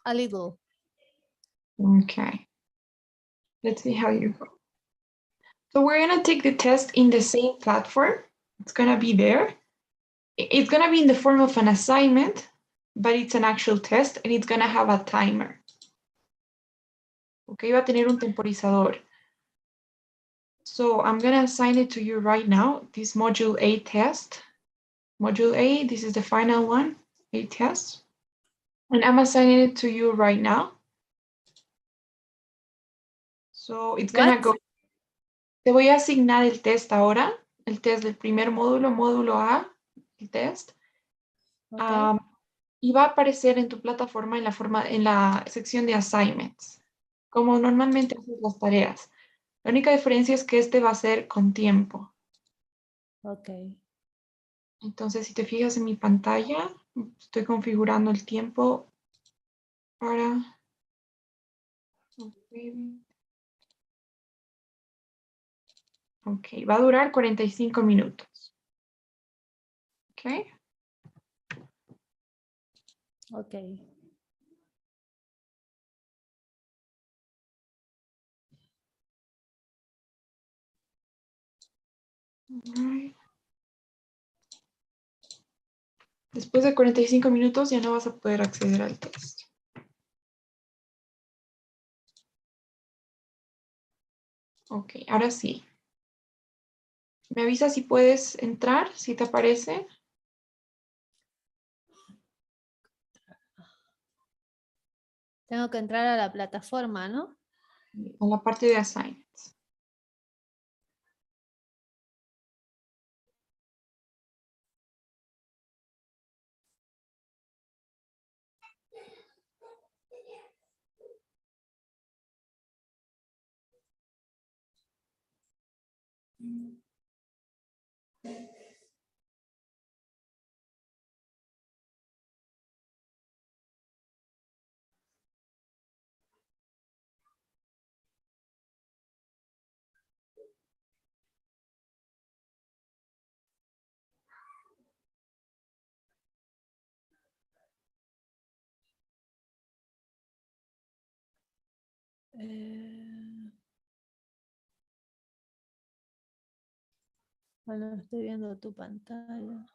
A little. Okay. Let's see how you go. So we're going to take the test in the same platform. It's going to be there. It's going to be in the form of an assignment, but it's an actual test and it's going to have a timer. Okay, va a tener un temporizador. So I'm going to assign it to you right now, this module A test. Module A, this is the final one, A test. And I'm assigning it to you right now. So it's going to go. Te voy a asignar el test ahora, el test del primer módulo, módulo A, el test. Okay. Y va a aparecer en tu plataforma en la sección de assignments, como normalmente haces las tareas. La única diferencia es que este va a ser con tiempo. Ok. Entonces, si te fijas en mi pantalla, estoy configurando el tiempo para... Ok, va a durar 45 minutos. Ok. Ok. Alright. Después de 45 minutos ya no vas a poder acceder al test. Ok, ahora sí. ¿Me avisas si puedes entrar, si te aparece? Tengo que entrar a la plataforma, ¿no? A la parte de assignments. Bueno, estoy viendo tu pantalla.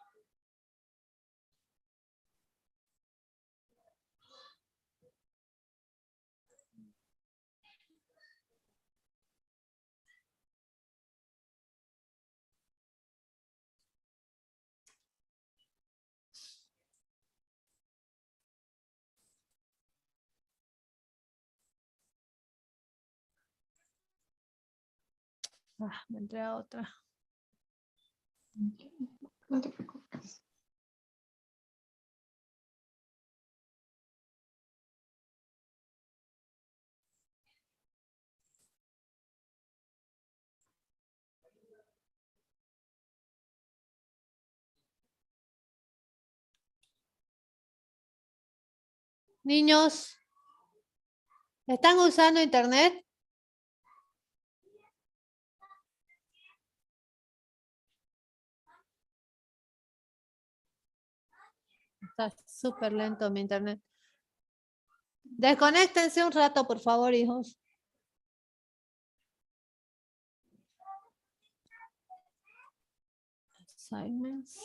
Ah, me entré a otra. No te preocupes. Niños, ¿están usando internet? Está súper lento mi internet. Desconéctense un rato, por favor, hijos. Assignments.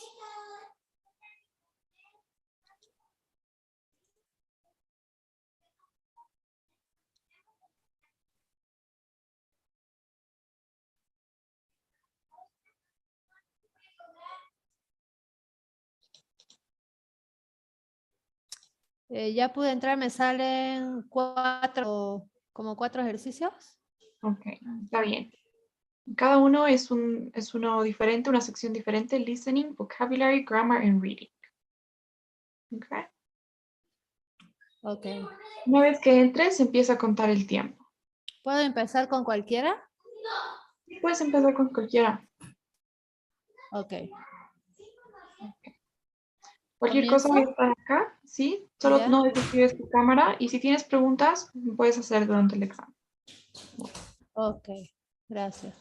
Ya pude entrar, me salen como cuatro ejercicios. Ok, está bien. Cada uno es uno diferente, una sección diferente: listening, vocabulary, grammar, and reading. Okay. Ok. Una vez que entres, empieza a contar el tiempo. ¿Puedo empezar con cualquiera? Y puedes empezar con cualquiera. Ok. Cualquier cosa va a ¿Comienzo? estar acá, ¿sí? Solo Ya. no desactives tu cámara y si tienes preguntas, puedes hacer durante el examen. Ok, gracias.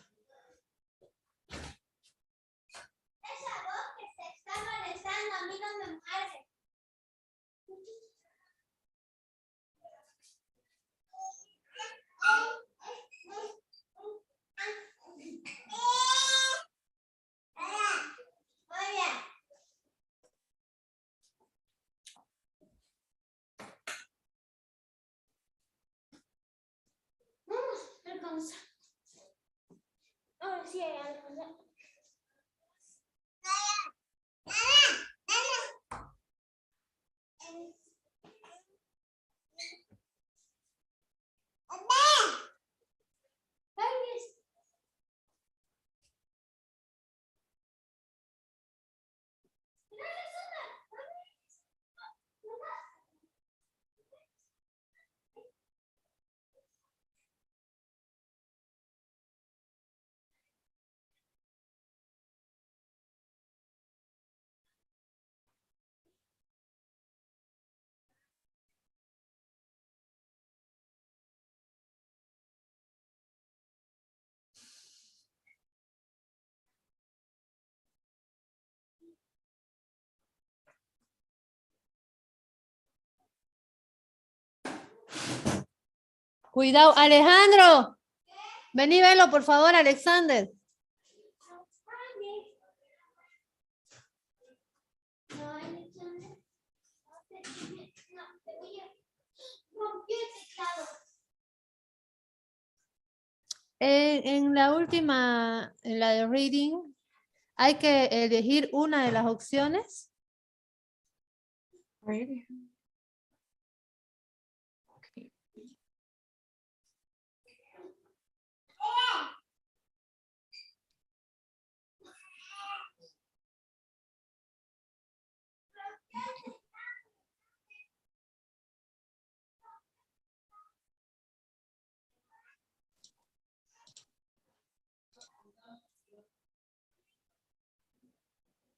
Ahora sí hay algo. Cuidado, Alejandro. Vení, velo, por favor, Alexander. En la última, en la de reading, hay que elegir una de las opciones. A ver. Ok.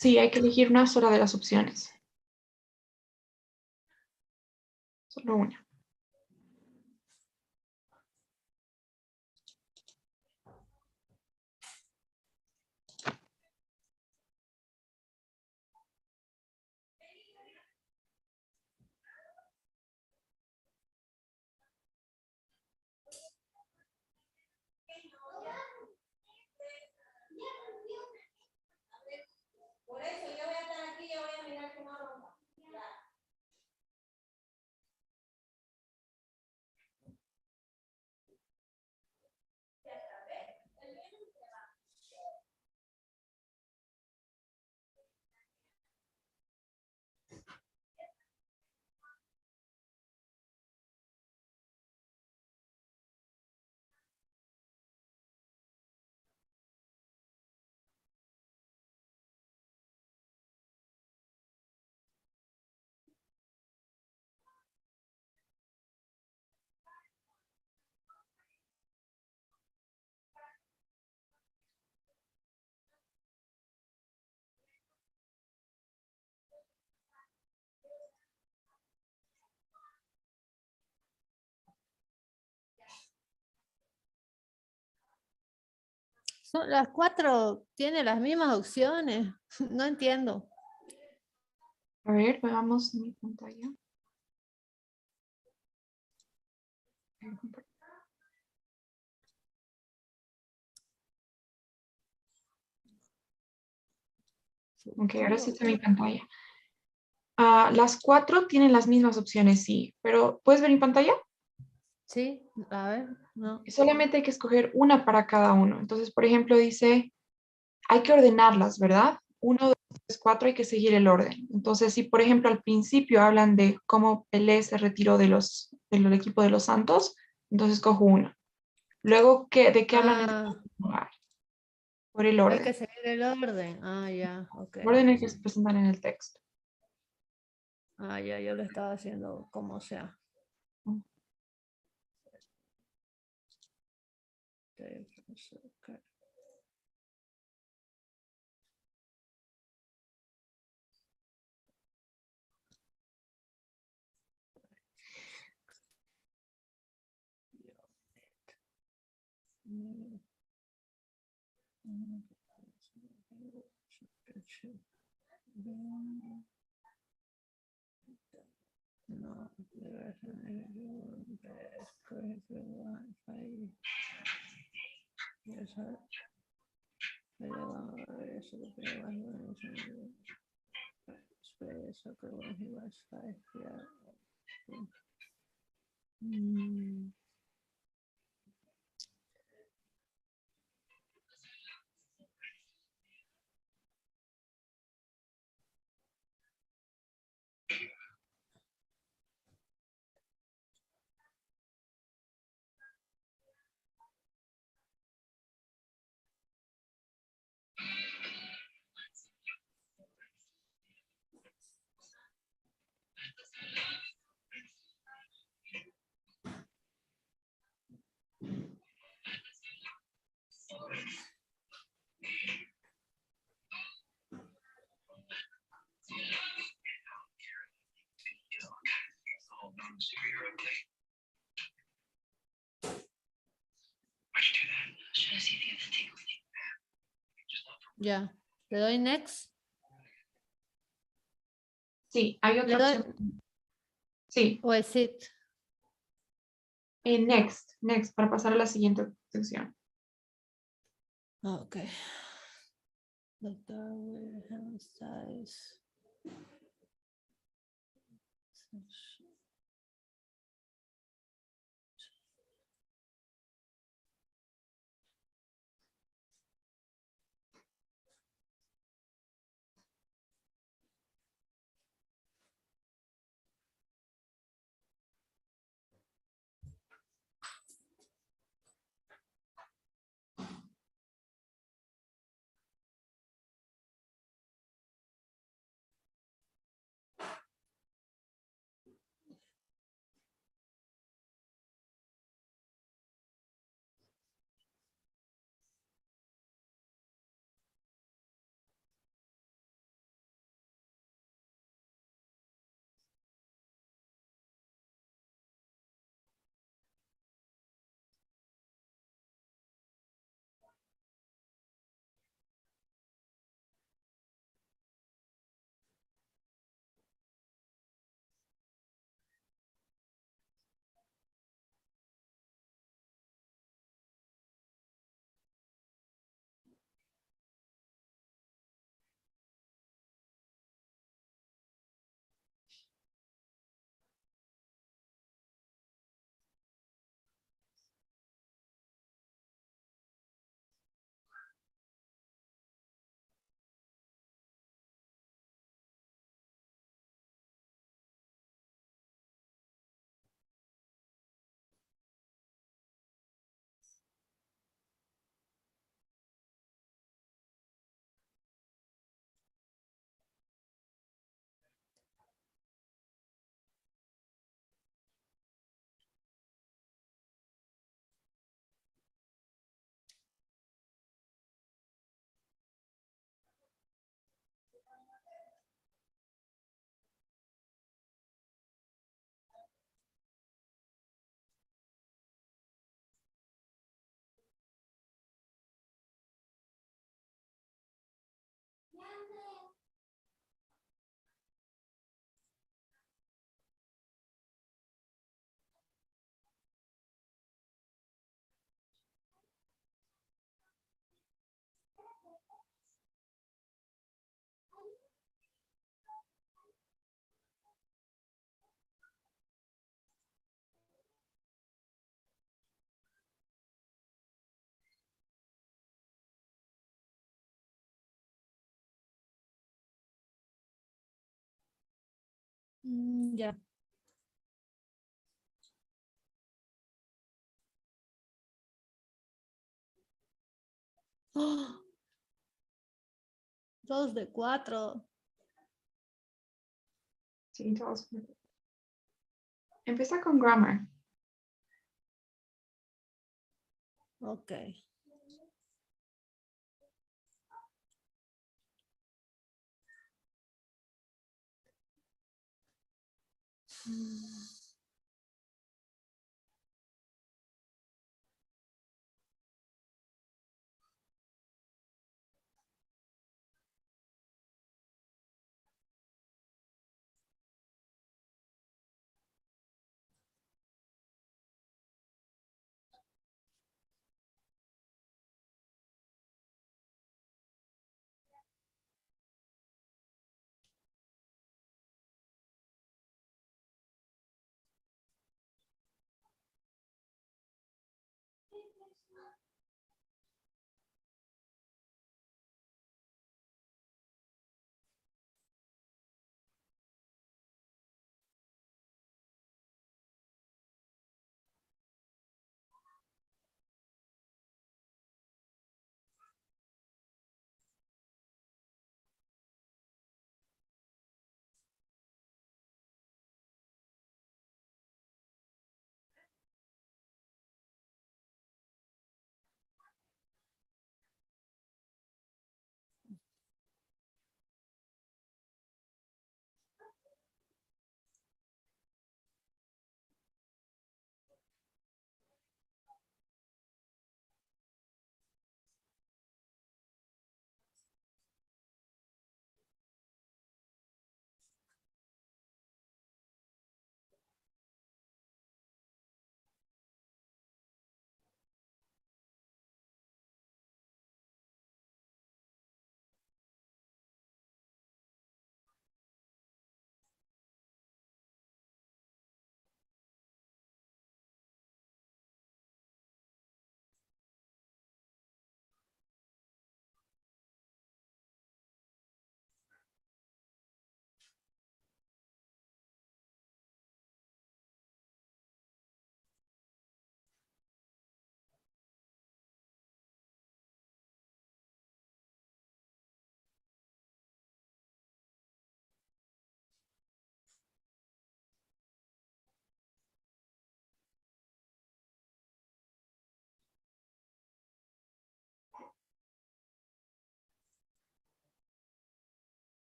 Sí, hay que elegir una sola de las opciones. Solo una. Por eso yo voy a estar aquí, yo voy a mirar que no rompa. Son las cuatro, tiene las mismas opciones. No entiendo. A ver, veamos mi pantalla. Ok, ahora sí está mi pantalla. Las cuatro tienen las mismas opciones, sí, pero ¿puedes ver mi pantalla? Sí, a ver, no. Solamente hay que escoger una para cada uno. Entonces, por ejemplo, dice, hay que ordenarlas, ¿verdad? 1, 2, 3, 4, hay que seguir el orden. Entonces, si por ejemplo al principio hablan de cómo Pelé se retiró del equipo de los Santos, entonces cojo uno. Luego, ¿de qué hablan en Ah, segundo lugar? Por el hay que orden. seguir el orden. Ah, ya, ok. El orden que se presentan en el texto. Ah, ya, yo lo estaba haciendo como sea. Ok. No, Ya. Le doy next. Sí, hay otra Le doy- opción. Sí, O exit. next, para pasar a la siguiente sección. Ok. Doctor Wilhelm Size. Ya. ¡Oh! 2 de 4. Sí, todos. Empieza con grammar. Ok.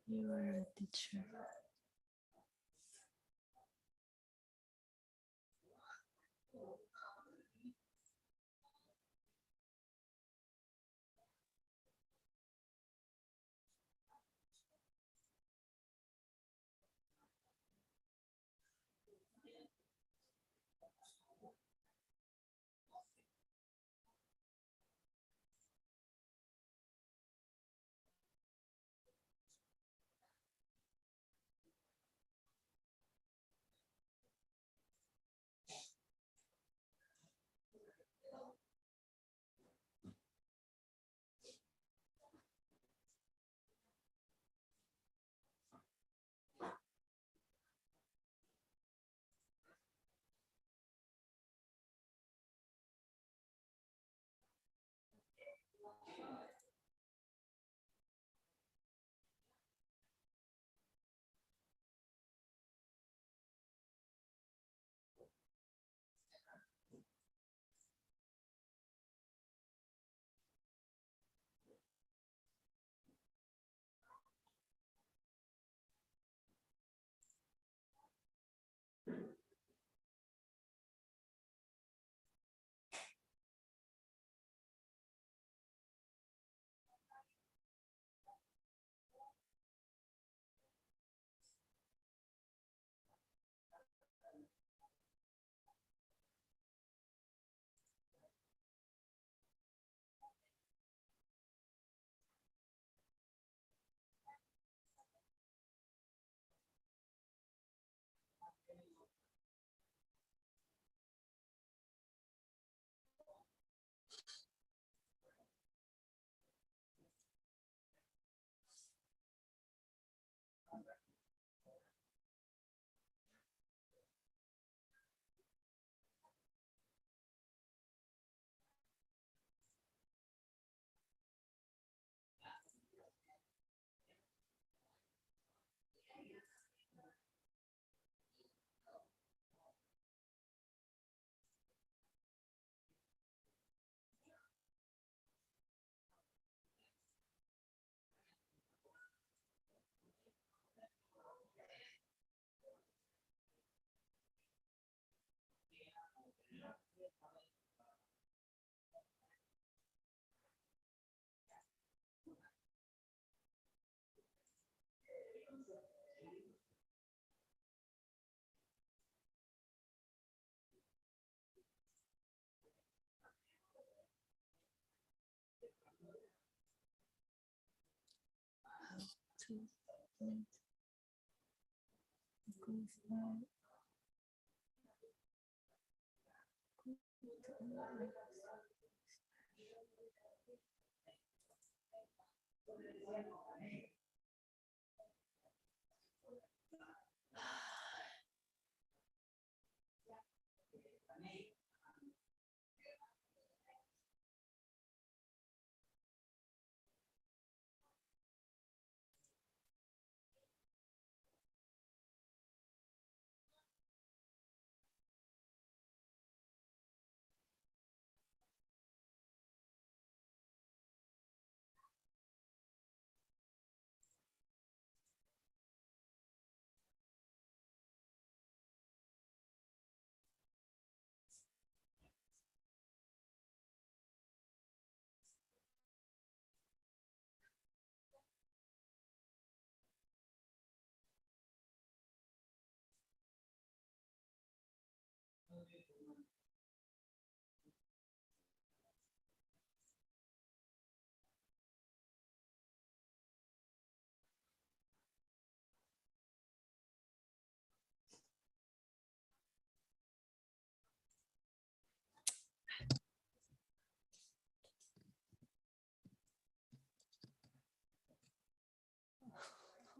You are a teacher.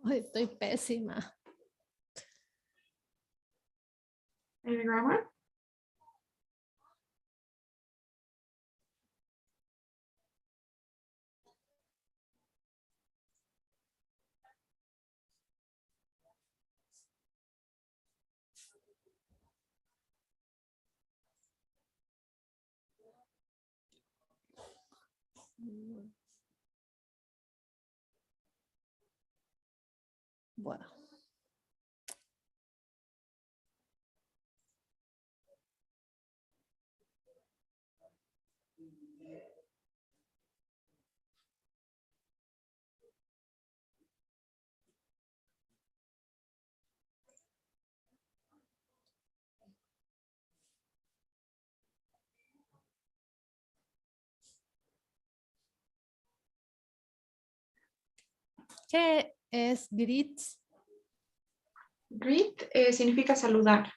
Ay, estoy pésima. Any grammar? Bueno. ¿Qué es greet? Greet significa saludar.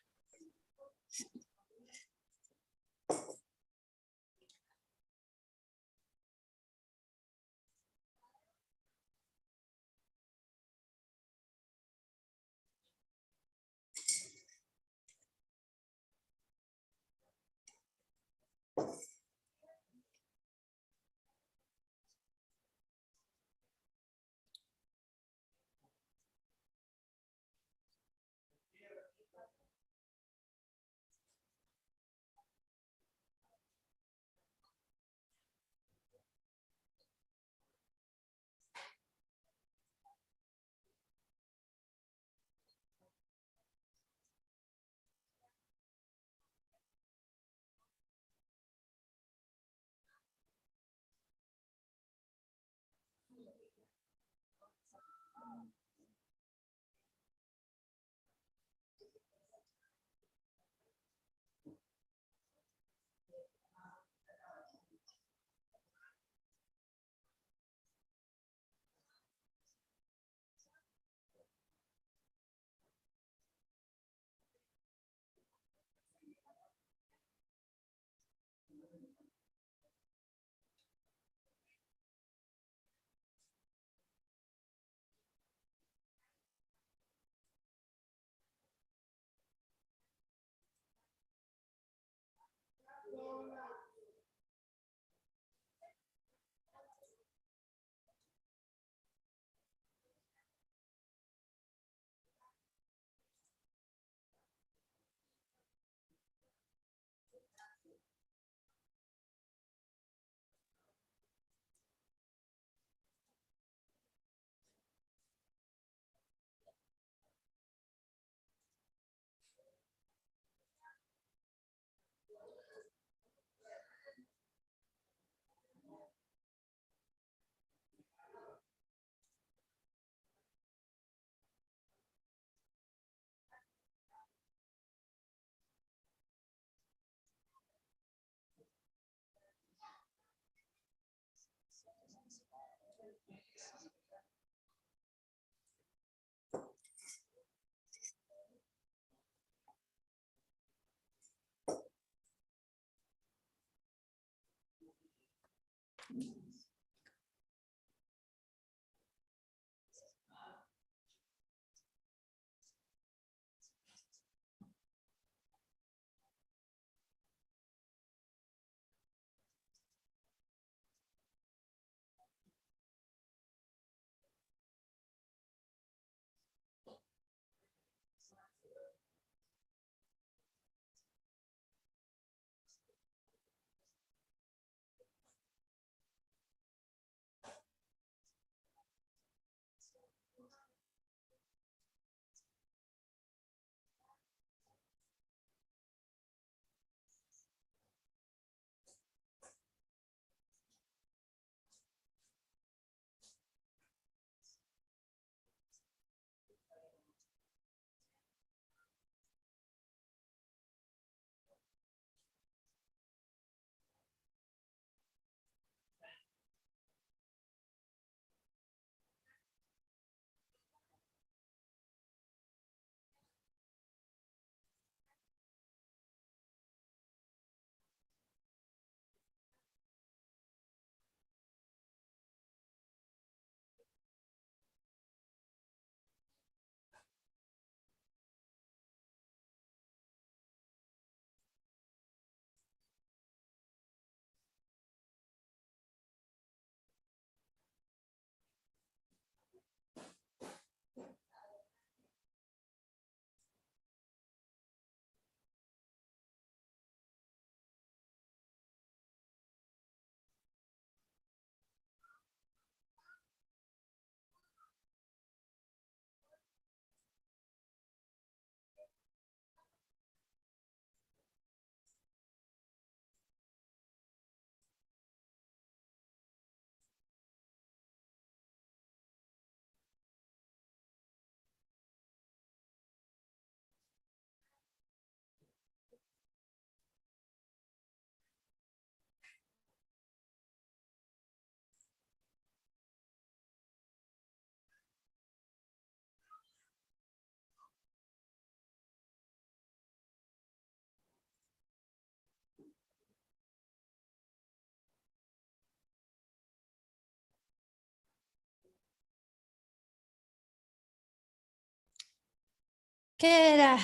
¿Qué era?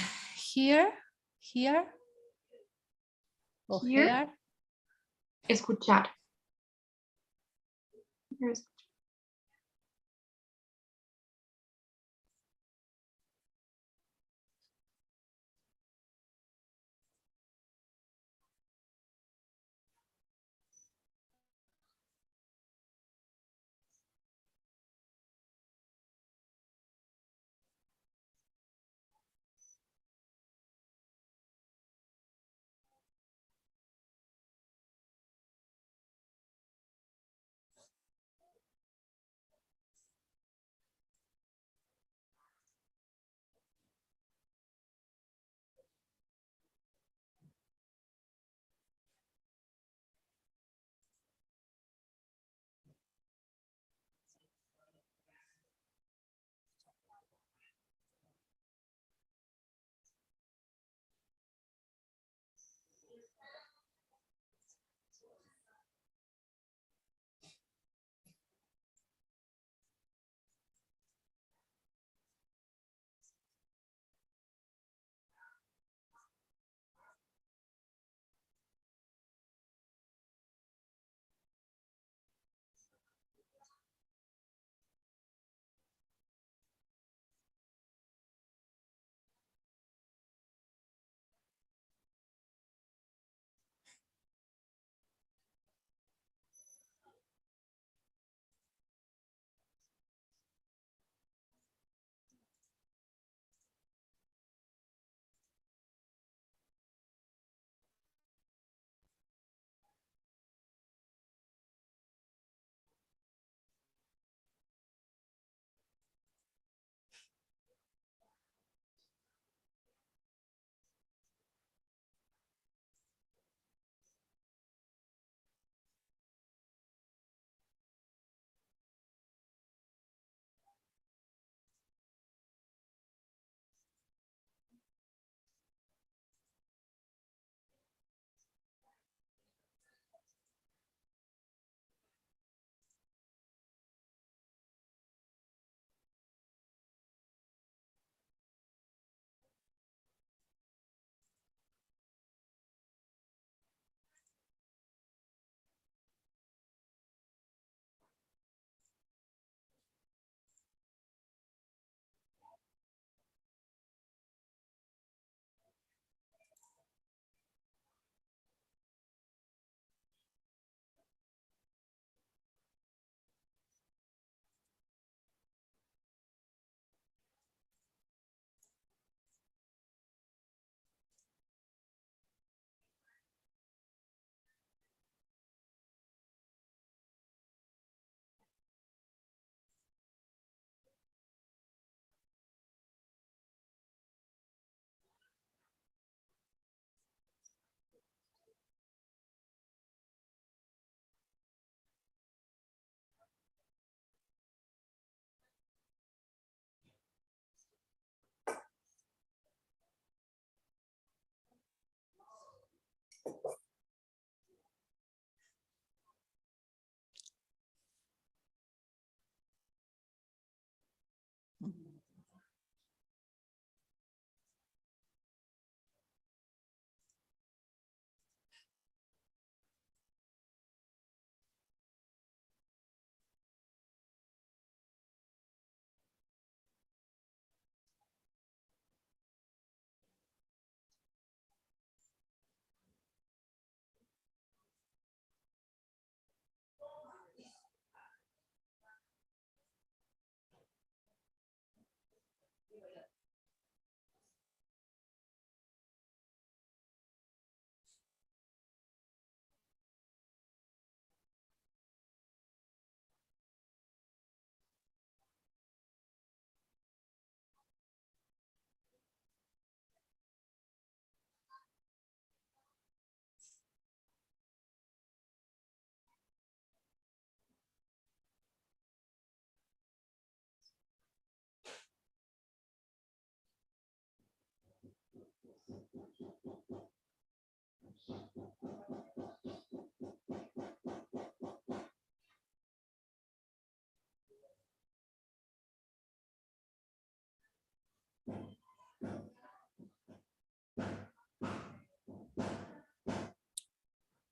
Here, here, o Hear. here. Escuchar. Here's-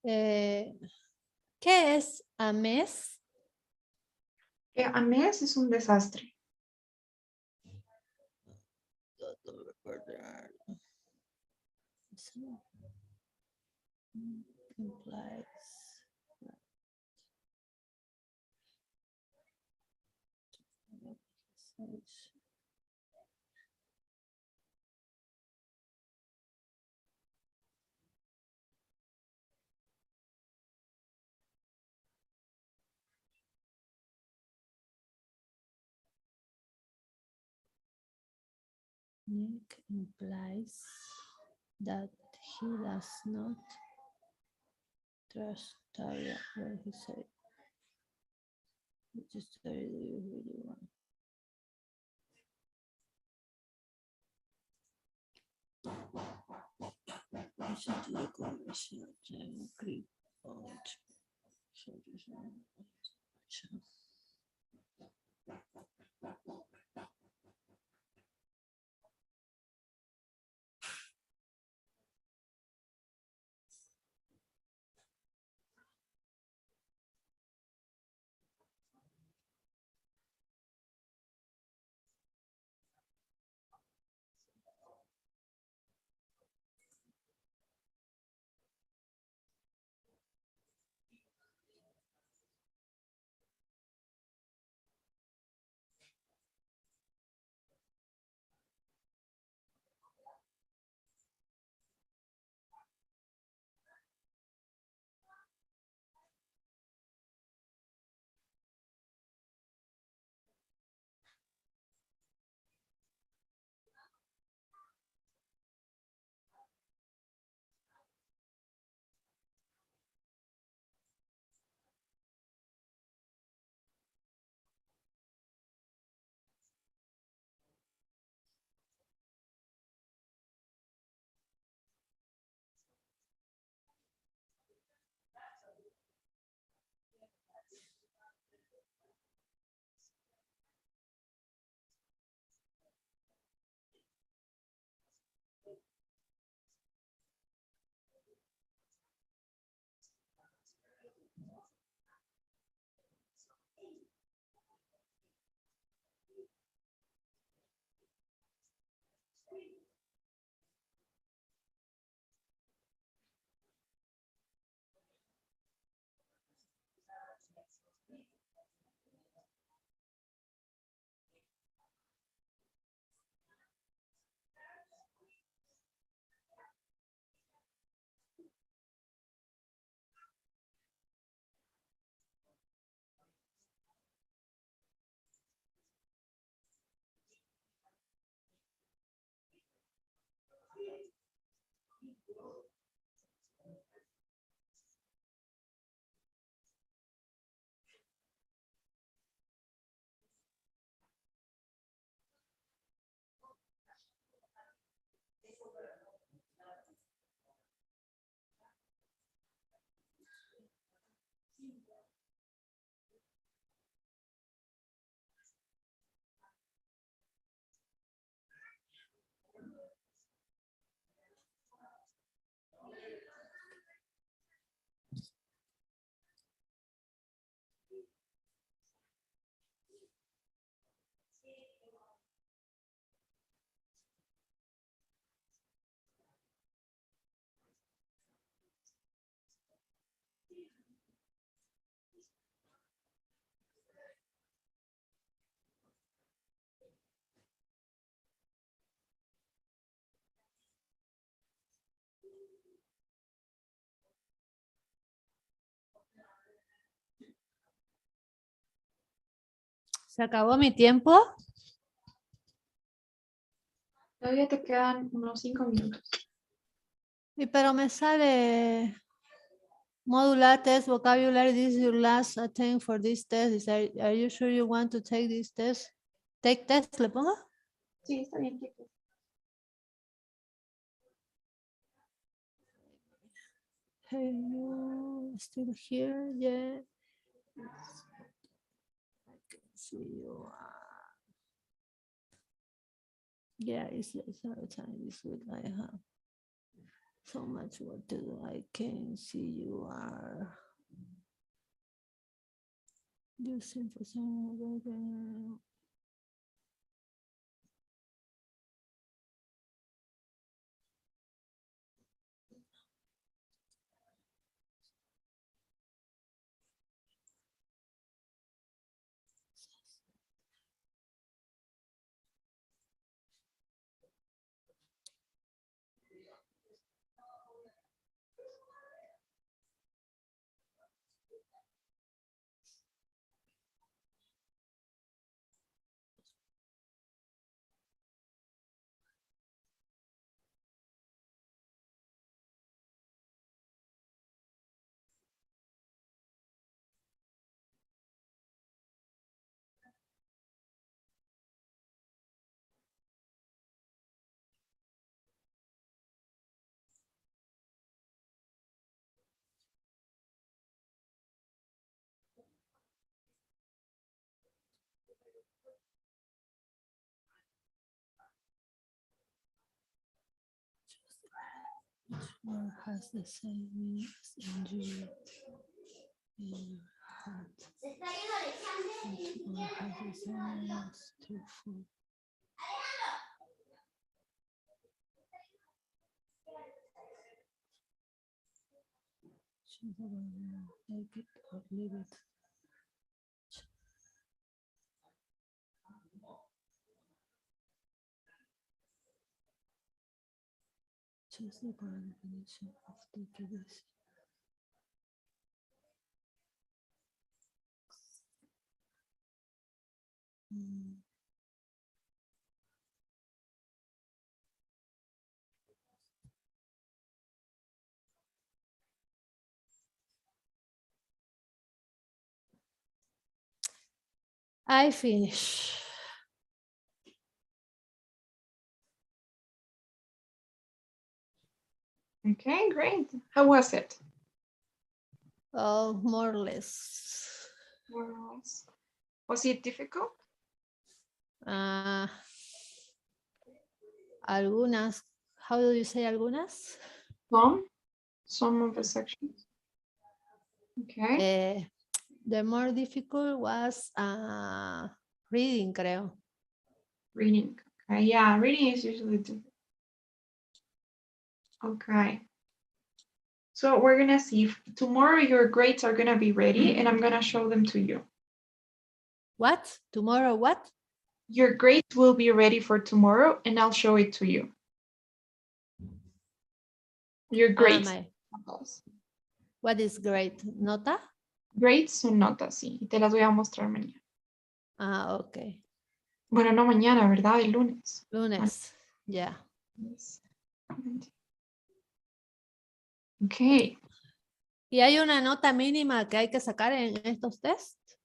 ¿Qué es a mes? A mes es un desastre. Implies Nick implies that he does not trust Tavia when he said, which story do you really want? Listen to the conversation and click on it. ¿Se acabó mi tiempo? Todavía te quedan unos 5 minutos. Pero me sale modular test vocabulary. This is your last attempt for this test. Are you sure you want to take this test? Take test, ¿le pongo? Sí, está bien. Hey, you still here? Yeah. I can see you. Yeah, it's all the time this week I have. So much work to do. I can see you are using for some. Word has the same meaning as injury in your heart. Which word has the same meaning as to food? Choose a word, take it or leave it. Choose the correct definition of the previous. I finish. Okay, great. How was it? Oh, more or less. More or less. Was it difficult? Algunas. How do you say algunas? Some of the sections. Okay. The more difficult was reading, creo. Reading. Okay, yeah, reading is usually difficult. Okay. So we're gonna see if tomorrow your grades are gonna be ready and I'm gonna show them to you. What? Tomorrow what? Your grades will be ready for tomorrow and I'll show it to you. Your grades. What is grade? ¿Nota? Grades son notas, sí. Y te las voy a mostrar mañana. Ah, ok. Bueno, no mañana, ¿verdad? El lunes. Lunes, ya. Yes. Ok. ¿Y hay una nota mínima que hay que sacar en estos tests?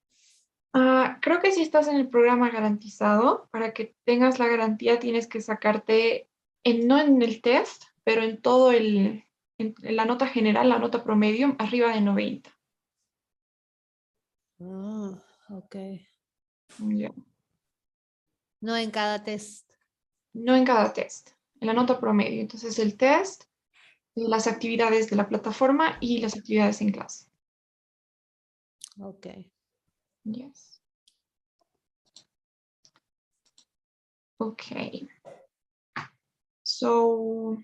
Creo que si estás en el programa garantizado, para que tengas la garantía tienes que sacarte, no en el test, pero en todo en la nota general, la nota promedio, arriba de 90. Oh, ok. Yeah. No en cada test. No en cada test, en la nota promedio. Entonces el test, las actividades de la plataforma y las actividades en clase. Ok. Yes. Okay. So,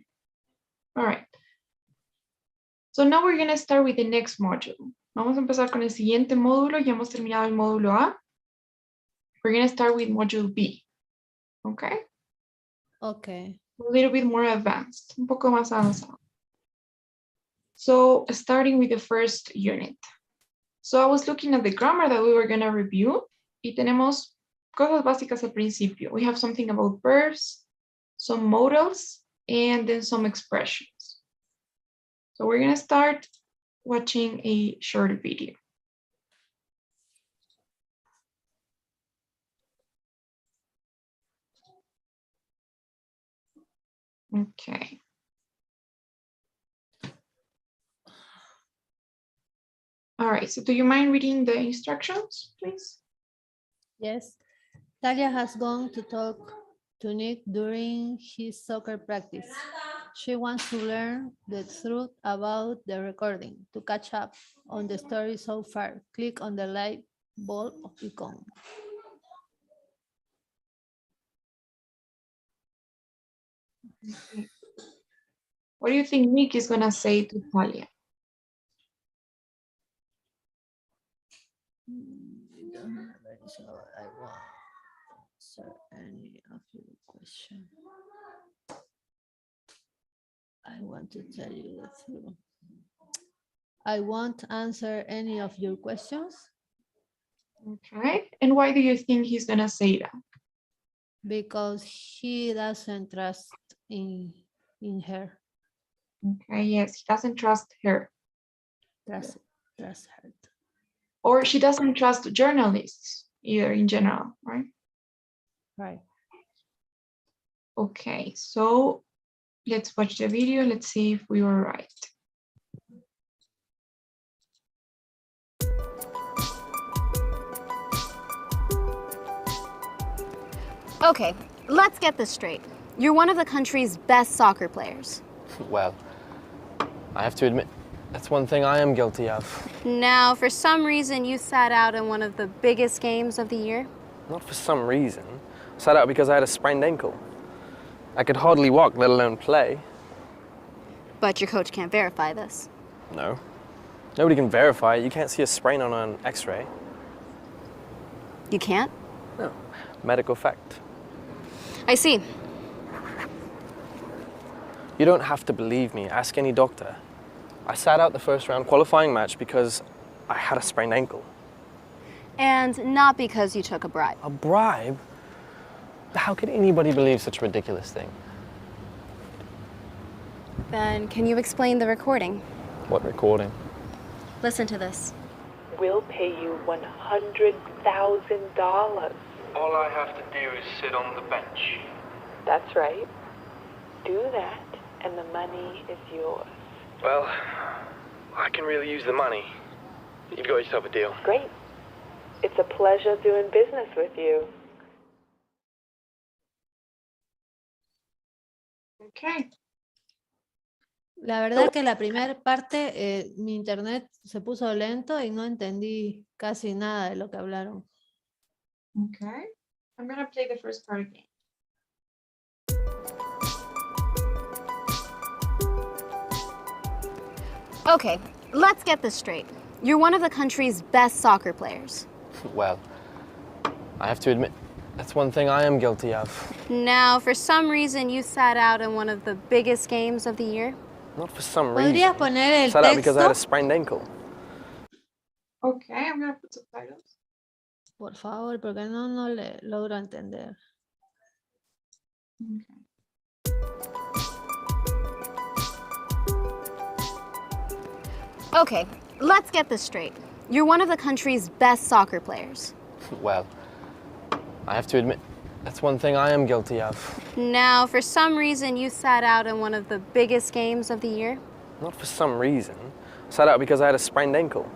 all right. So now we're going to start with the next module. Vamos a empezar con el siguiente módulo. Ya hemos terminado el módulo A. We're going to start with module B. Okay? Ok. A little bit more advanced. Un poco más avanzado. So, starting with the first unit. So I was looking at the grammar that we were going to review. Y tenemos cosas básicas al principio. We have something about verbs, some modals, and then some expressions. So we're going to start watching a short video. Okay. All right, so do you mind reading the instructions, please? Yes. Talia has gone to talk to Nick during his soccer practice. She wants to learn the truth about the recording. To catch up on the story so far, click on the light bulb icon. Okay. What do you think Nick is gonna say to Talia? I won't answer any of your questions. I want to tell you the truth. I won't answer any of your questions Okay. And why do you think he's gonna say that? because he doesn't trust in her. Okay, yes, he doesn't trust her. Trust her. Or she doesn't trust journalists either in general, right? Right. Okay, so let's watch the video. Let's see if we were right. Okay, let's get this straight. You're one of the country's best soccer players. Well, I have to admit, that's one thing I am guilty of. Now, for some reason, you sat out in one of the biggest games of the year. Not for some reason. I sat out because I had a sprained ankle. I could hardly walk, let alone play. But your coach can't verify this. No. Nobody can verify it. You can't see a sprain on an x-ray. You can't? No. Medical fact. I see. You don't have to believe me. Ask any doctor. I sat out the first round qualifying match because I had a sprained ankle. And not because you took a bribe. A bribe? How could anybody believe such a ridiculous thing? Then can you explain the recording? What recording? Listen to this. We'll pay you $100,000. All I have to do is sit on the bench. That's right. Do that, and the money is yours. Well, I can really use the money. You've got yourself a deal. Great. It's a pleasure doing business with you. Okay. La verdad que la primera parte, mi internet se puso lento y no entendí casi nada de lo que hablaron. Okay. I'm gonna play the first part again. Okay, let's get this straight. You're one of the country's best soccer players. Well, I have to admit, that's one thing I am guilty of. Now, for some reason, you sat out in one of the biggest games of the year. Not for some reason. ¿Podrías poner el Sat out because I had a texto? sprained ankle. Okay, I'm gonna put subtitles. Por favor, porque no le logro entender. Okay. Okay, let's get this straight. You're one of the country's best soccer players. Well, I have to admit, that's one thing I am guilty of. Now, for some reason, you sat out in one of the biggest games of the year. Not for some reason. I sat out because I had a sprained ankle.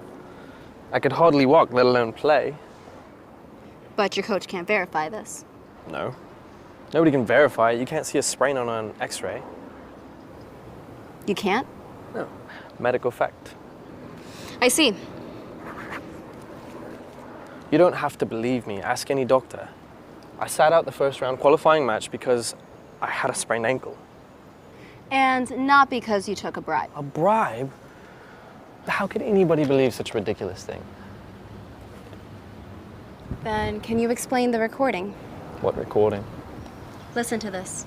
I could hardly walk, let alone play. But your coach can't verify this. No. Nobody can verify it. You can't see a sprain on an x-ray. You can't? No. Medical fact. I see. You don't have to believe me. Ask any doctor. I sat out the first round qualifying match because I had a sprained ankle. And not because you took a bribe. A bribe? How could anybody believe such a ridiculous thing? Then can you explain the recording? What recording? Listen to this.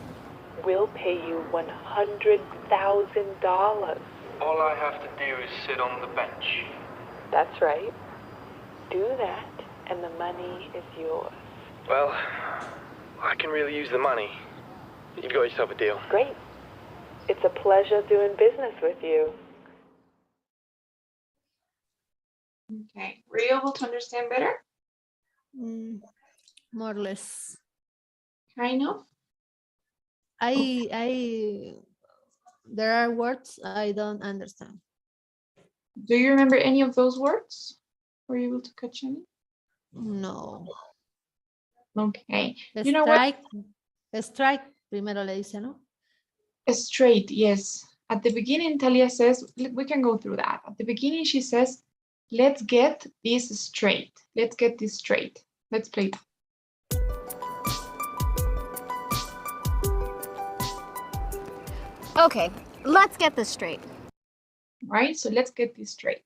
We'll pay you $100,000. All I have to do is sit on the bench. That's right. Do that, and the money is yours. Well, I can really use the money. You've got yourself a deal. Great. It's a pleasure doing business with you. Okay. Were you able to understand better? More or less. Kind of. There are words I don't understand. Do you remember any of those words? Were you able to catch any? No. Okay. You know what? Strike primero le dice, ¿no? Straight, yes. At the beginning, Talia says, we can go through that. At the beginning, she says, let's get this straight. Let's get this straight. Let's play that. Okay, let's get this straight. Right? So let's get this straight.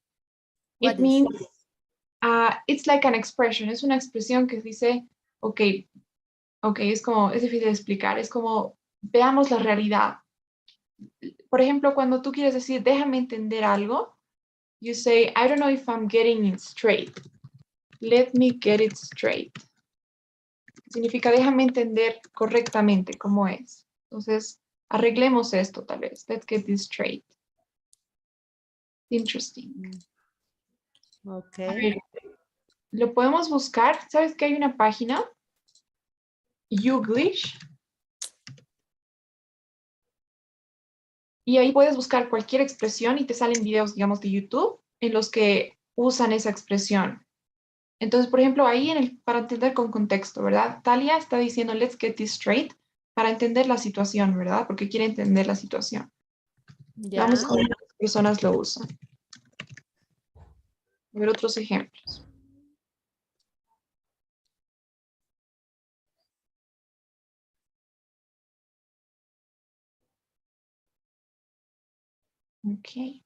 What It is- means, it's like an expression. Es una expresión que dice, ok, es como, es difícil de explicar. Es como, veamos la realidad. Por ejemplo, cuando tú quieres decir, déjame entender algo, you say, I don't know if I'm getting it straight. Let me get it straight. Significa, déjame entender correctamente cómo es. Entonces, arreglemos esto tal vez. Let's get this straight. Interesting. A Okay. ver, lo podemos buscar. ¿Sabes que hay una página? Youglish. Y ahí puedes buscar cualquier expresión y te salen videos, digamos, de YouTube en los que usan esa expresión. Entonces, por ejemplo, ahí para entender con contexto, ¿verdad? Talia está diciendo, let's get this straight, para entender la situación, ¿verdad? Porque quiere entender la situación. Ya. Vamos a ver qué personas lo usan. A ver otros ejemplos. Ok.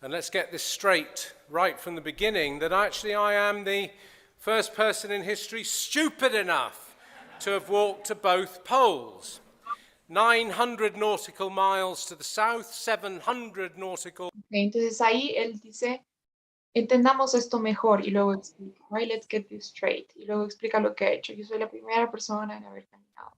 And let's get this straight right from the beginning, that actually I am the first person in history stupid enough to have walked to both poles. 900 nautical miles to the south, 700 nautical. Okay, entonces ahí él dice, entendamos esto mejor y luego explica, right? Let's get this straight. Y luego explica lo que ha hecho. Yo soy la primera persona en haber caminado.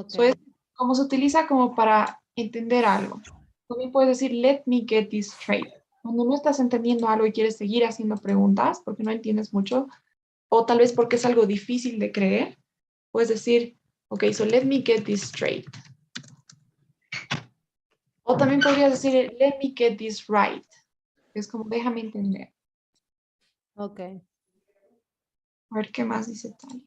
So Okay. es como se utiliza como para entender algo. También puedes decir, let me get this straight. Cuando no estás entendiendo algo y quieres seguir haciendo preguntas porque no entiendes mucho, o tal vez porque es algo difícil de creer, puedes decir, ok, so let me get this straight. O también podrías decir, let me get this right. Es como, déjame entender. Okay. A ver qué más dice Tali.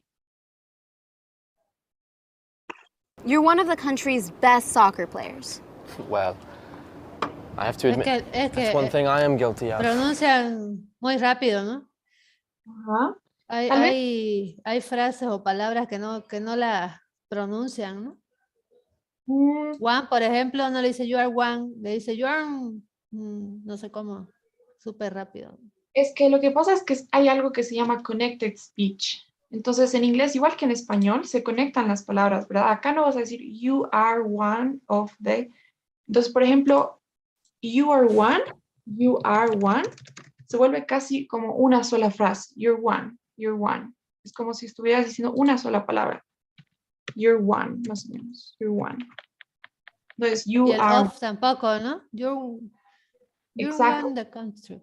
You're one of the country's best soccer players. Well, I have to Es admit, que, es that's one que thing I am guilty of. pronuncian muy rápido, ¿no? Ajá. Hay, Tal vez- hay frases o palabras que no las pronuncian, ¿no? One, por ejemplo, no le dice you are one, le dice you are, no sé cómo, súper rápido. Es que lo que pasa es que hay algo que se llama connected speech. Entonces, en inglés, igual que en español, se conectan las palabras, ¿verdad? Acá no vas a decir you are one of the. Entonces, por ejemplo, you are one, se vuelve casi como una sola frase. You're one, you're one. Es como si estuvieras diciendo una sola palabra. You're one, más o menos. You're one. Entonces, Y you el are. of tampoco, ¿no? You're Exacto. one the country.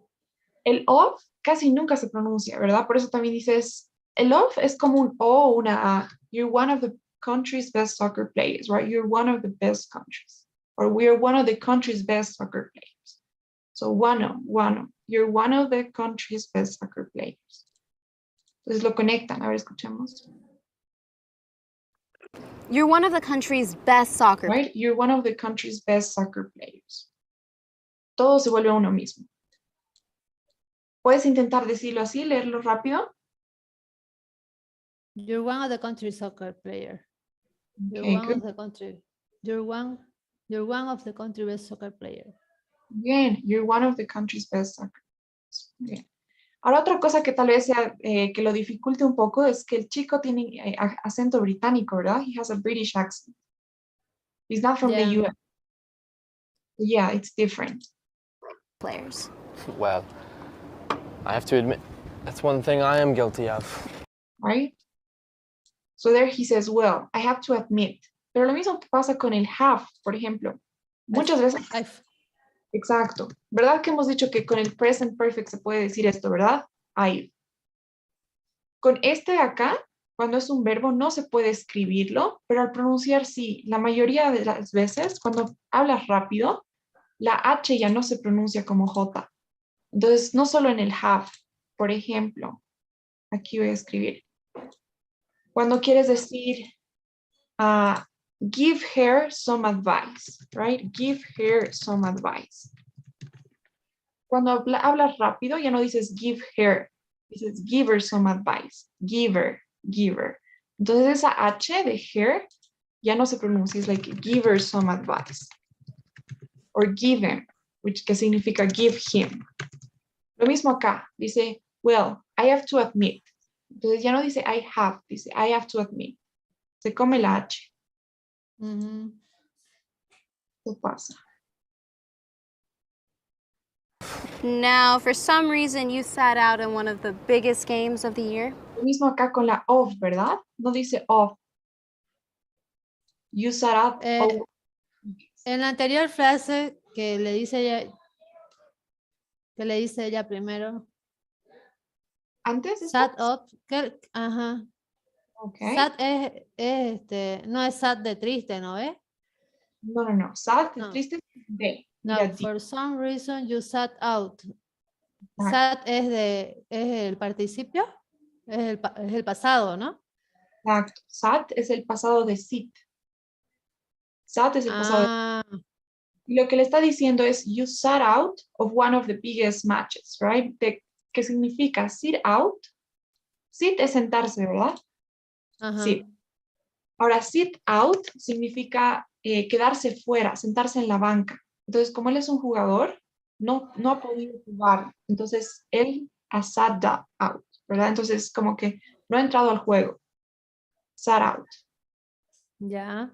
El of casi nunca se pronuncia, ¿verdad? Por eso también dices, el of es como un O o una A. You're one of the country's best soccer players, right? You're one of the best countries. Or we're one of the country's best soccer players. So one of. You're one of the country's best soccer players. Entonces lo conectan. A ver, escuchemos. You're one of the country's best soccer Right? You're one of the country's best soccer players. Todo se vuelve uno mismo. ¿Puedes intentar decirlo así, leerlo rápido? You're one of the country's soccer player. You're Okay, one good. of the country. You're one of the country best soccer player. Bien, you're one of the country's best soccer players. Bien. Ahora otra cosa que tal vez sea que lo dificulte un poco es que el chico tiene acento británico, ¿verdad? He has a British accent. He's not from the Yeah. US. Yeah, it's different, players. Well, I have to admit, that's one thing I am guilty of. right? So there he says, well, I have to admit. Pero lo mismo pasa con el have, por ejemplo. Muchas veces, exacto. ¿Verdad que hemos dicho que con el present perfect se puede decir esto, verdad? I've. Con este de acá, cuando es un verbo, no se puede escribirlo, pero al pronunciar sí. La mayoría de las veces, cuando hablas rápido, la H ya no se pronuncia como J. Entonces, no solo en el have, por ejemplo, Aquí voy a escribir. Cuando quieres decir, give her some advice, right? Give her some advice. Cuando hablas rápido, ya no dices give her, dices give her some advice. Give her, give her. Entonces esa H de her ya no se pronuncia, es like give her some advice. Or give him, que significa give him. Lo mismo acá, dice, well, I have to admit. Entonces ya no dice I have, dice I have to admit. Se come la H. Ujú. ¿Qué pasa? Now, for some reason, you sat out in one of the biggest games of the year. Lo mismo acá con la of, ¿verdad? No dice of. You sat out. Eh, En la anterior frase que le dice ella primero, Antes de sat up, ajá, Okay. sat no es sat de triste, ¿no ves? No. Sat, No. triste, de. No, Mira, di. for some reason you sat out. Exacto. Sat es el participio, es el pasado, ¿no? Exacto. Sat es el pasado de sit. Sat es el pasado de... Ah, Y lo que le está diciendo es, you sat out of one of the biggest matches, right? ¿Qué significa? Sit out. Sit es sentarse, ¿verdad? ajá. Sit. Ahora, sit out significa quedarse fuera, sentarse en la banca. Entonces, como él es un jugador, no ha podido jugar. Entonces, él ha sat out, ¿verdad? Entonces, como que no ha entrado al juego. Sat out. Ya.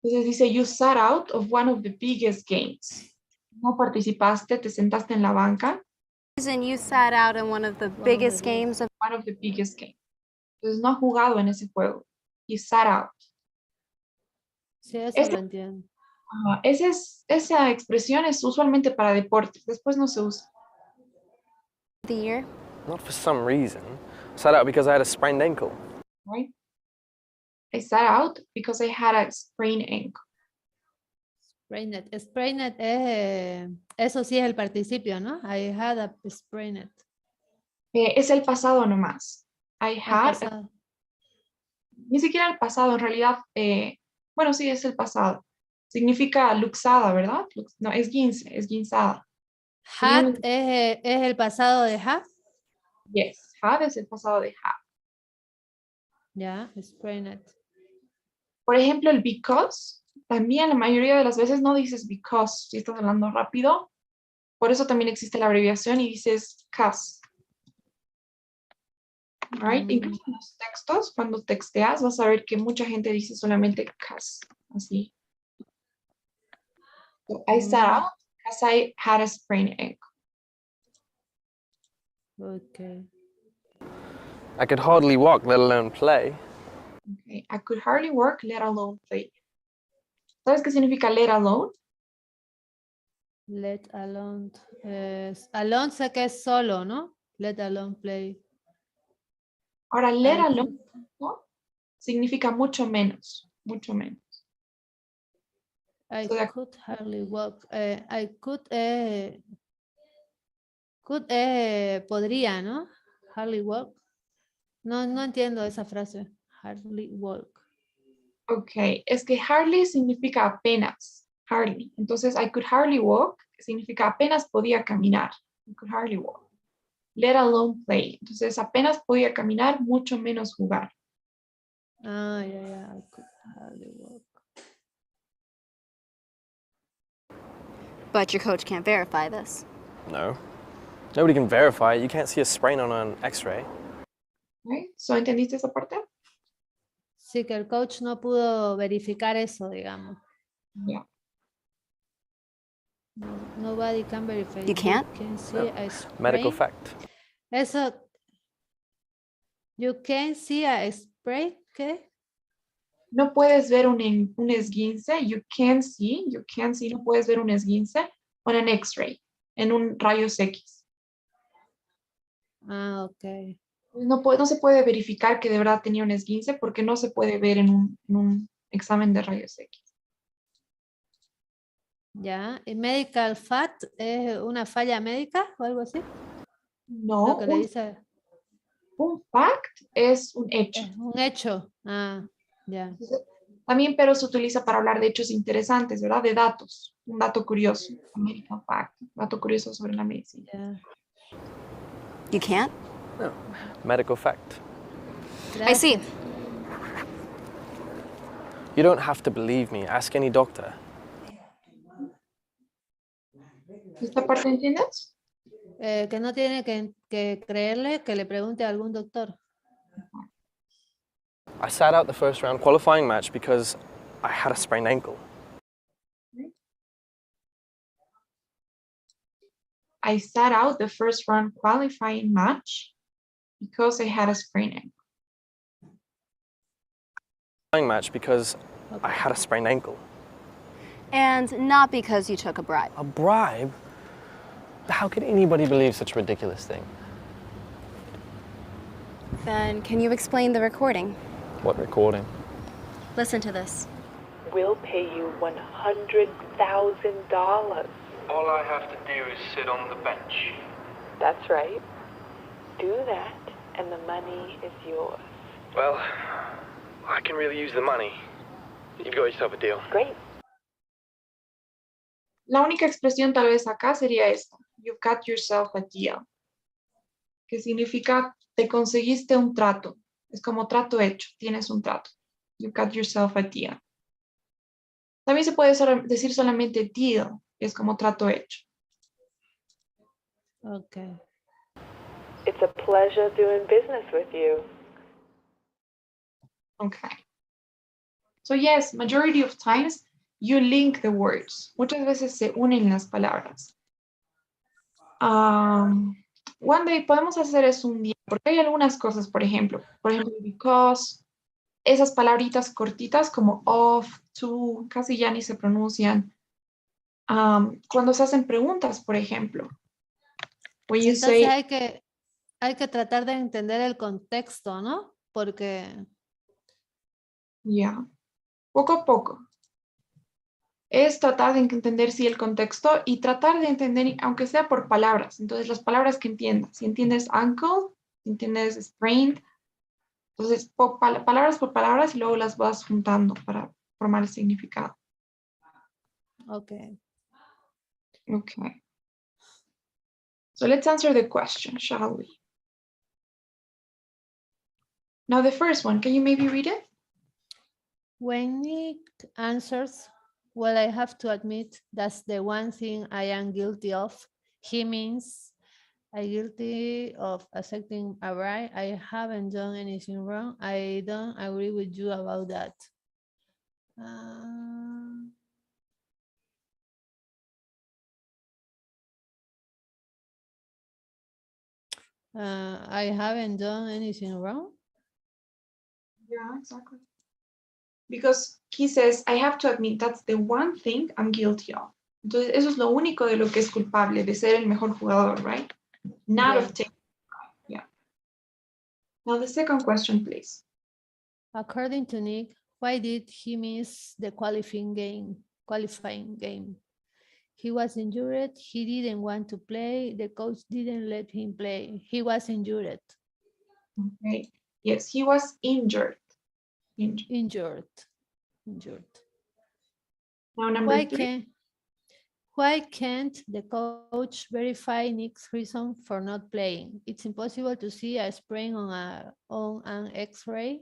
Entonces dice, you sat out of one of the biggest games. No participaste, te sentaste en la banca. Reason you sat out in one of the biggest games of One of the biggest games. Entonces no ha jugado en ese juego. He sat out. Sí, eso lo entiendo. Esa expresión es usualmente para deportes. Después no se usa. the year. Not for some reason. I sat out because I had a sprained ankle. Right? I sat out because I had a sprained ankle. Sprained. Sprained eso sí es el participio, ¿no? I had a sprained. Es el pasado nomás. I El had, pasado. ni siquiera el pasado, en realidad, bueno, sí, es el pasado. Significa luxada, ¿verdad? No, es guince, es guinzada. Had es el pasado de have. Yes, had es el pasado de have. Ya, sprained. Por ejemplo, el because, también la mayoría de las veces no dices because si estás hablando rápido. Por eso también existe la abreviación y dices cause. Right? Incluso en los textos, cuando texteas, vas a ver que mucha gente dice solamente cause. Así. So, I sat out because I had a sprained ankle. Okay. I could hardly walk, let alone play. Okay. I could hardly work, let alone play. ¿Sabes qué significa let alone? Let alone. Alone sé que es solo, ¿no? Let alone play. Ahora, let I alone, ¿no? Significa mucho menos. Mucho menos. I So, could hardly walk. I could podría, ¿no? Hardly walk. No entiendo esa frase. Hardly walk. Ok, es que hardly significa apenas, hardly. Entonces, I could hardly walk significa apenas podía caminar. I could hardly walk. Let alone play. Entonces, apenas podía caminar, mucho menos jugar. Ah, yeah. I could hardly walk. But your coach can't verify this. No. Nobody can verify it. You can't see a sprain on an x-ray. Right? So, ¿entendiste esa parte? Sí, que el coach no pudo verificar eso, digamos. Yeah. Nobody can verify. You can't? Can see a Medical sprain. fact. Eso. You can see a spray, ¿qué? No puedes ver un esguince. You can see, no puedes ver un esguince on an x-ray, en un rayos X. Ah, ok. No se puede verificar que de verdad tenía un esguince porque no se puede ver en un examen de rayos X. Ya. ¿Y medical fact es una falla médica o algo así? No, Lo que le dice. Un fact es un hecho. Un hecho. Ah, ya. También, pero se utiliza para hablar de hechos interesantes, ¿verdad? De datos. Un dato curioso. American fact. Dato curioso sobre la medicina. Ya. You can't? Medical fact. I see. Gracias. You don't have to believe me. Ask any doctor. ¿Esta parte entiendes? Que no tiene que creerle, que le pregunte a algún doctor. I sat out the first round qualifying match because I had a sprained ankle. I sat out the first round qualifying match because I had a sprained ankle. Match because I had a sprained ankle. And not because you took a bribe. A bribe? How could anybody believe such a ridiculous thing? Then can you explain the recording? What recording? Listen to this. We'll pay you $100,000. All I have to do is sit on the bench. That's right. Do that, and the money is yours. Well, I can really use the money. You've got yourself a deal. Great. La única expresión tal vez acá sería esta. You've got yourself a deal. Que significa te conseguiste un trato. Es como trato hecho. Tienes un trato. You've got yourself a deal. También se puede decir solamente deal. Que es como trato hecho. Okay. It's a pleasure doing business with you. Okay. So yes, majority of times you link the words. Muchas veces se unen las palabras. One day podemos hacer eso un día, porque hay algunas cosas, por ejemplo, because, esas palabritas cortitas como of, to, casi ya ni se pronuncian. Cuando se hacen preguntas, por ejemplo. When you Entonces say, hay que tratar de entender el contexto, ¿no? Porque yeah, poco a poco. Es tratar de entender sí el contexto y tratar de entender, aunque sea por palabras. Entonces, las palabras que entiendas. Si entiendes ankle, si entiendes sprained, entonces palabras por palabras y luego las vas juntando para formar el significado. okay. Okay. So let's answer the question, shall we? Now the first one, can you maybe read it? When Nick answers, well, I have to admit that's the one thing I am guilty of. He means I'm guilty of accepting a bribe. I haven't done anything wrong. I don't agree with you about that. I haven't done anything wrong. Yeah, exactly. Because he says, I have to admit that's the one thing I'm guilty of. Entonces, eso es lo único de lo que es culpable, de ser el mejor jugador, right? Not Yeah. of taking. Yeah. Now the second question, please. According to Nick, why did he miss the qualifying game? He was injured. He didn't want to play. The coach didn't let him play. He was injured. Okay. Yes, he was injured. Injured. Now number 3. Why can't the coach verify Nick's reason for not playing? It's impossible to see a sprain on an X-ray.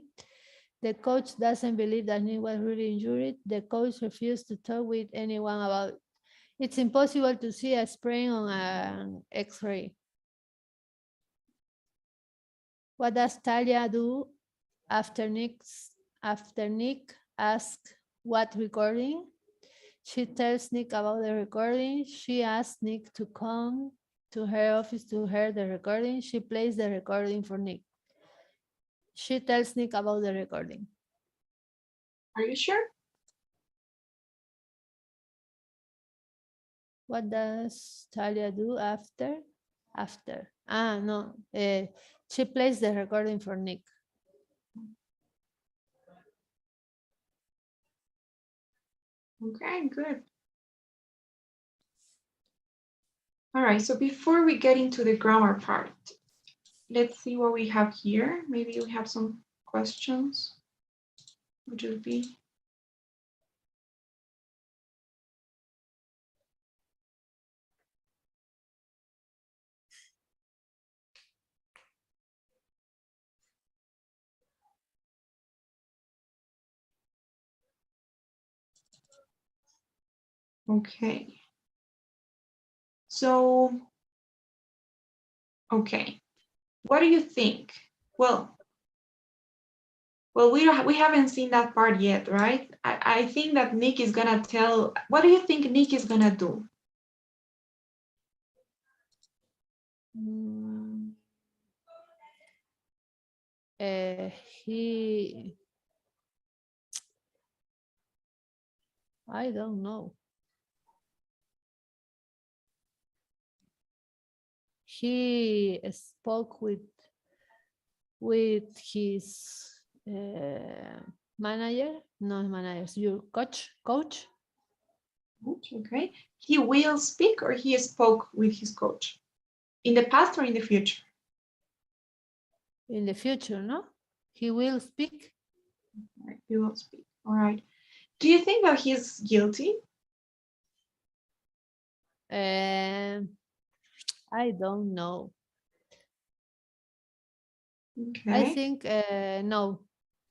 The coach doesn't believe that Nick was really injured. The coach refused to talk with anyone about it. It's impossible to see a sprain on an X-ray. What does Talia do after Nick asks what recording? She tells Nick about the recording. She asks Nick to come to her office to hear the recording. She plays the recording for Nick. She tells Nick about the recording. Are you sure? What does Talia do after? She plays the recording for Nick. Okay, good. All right, so before we get into the grammar part, let's see what we have here. Maybe we have some questions. Would it be? Okay. So, okay. What do you think? Well, we haven't seen that part yet, right? I think that Nick is gonna tell. What do you think Nick is gonna do? Mm, he, I don't know. He spoke with his manager, not managers, your coach. Okay. He will speak or he spoke with his coach? In the past or in the future? In the future, no? He will speak. Right, he will speak. All right. Do you think that he's guilty? I don't know. Okay. I think no,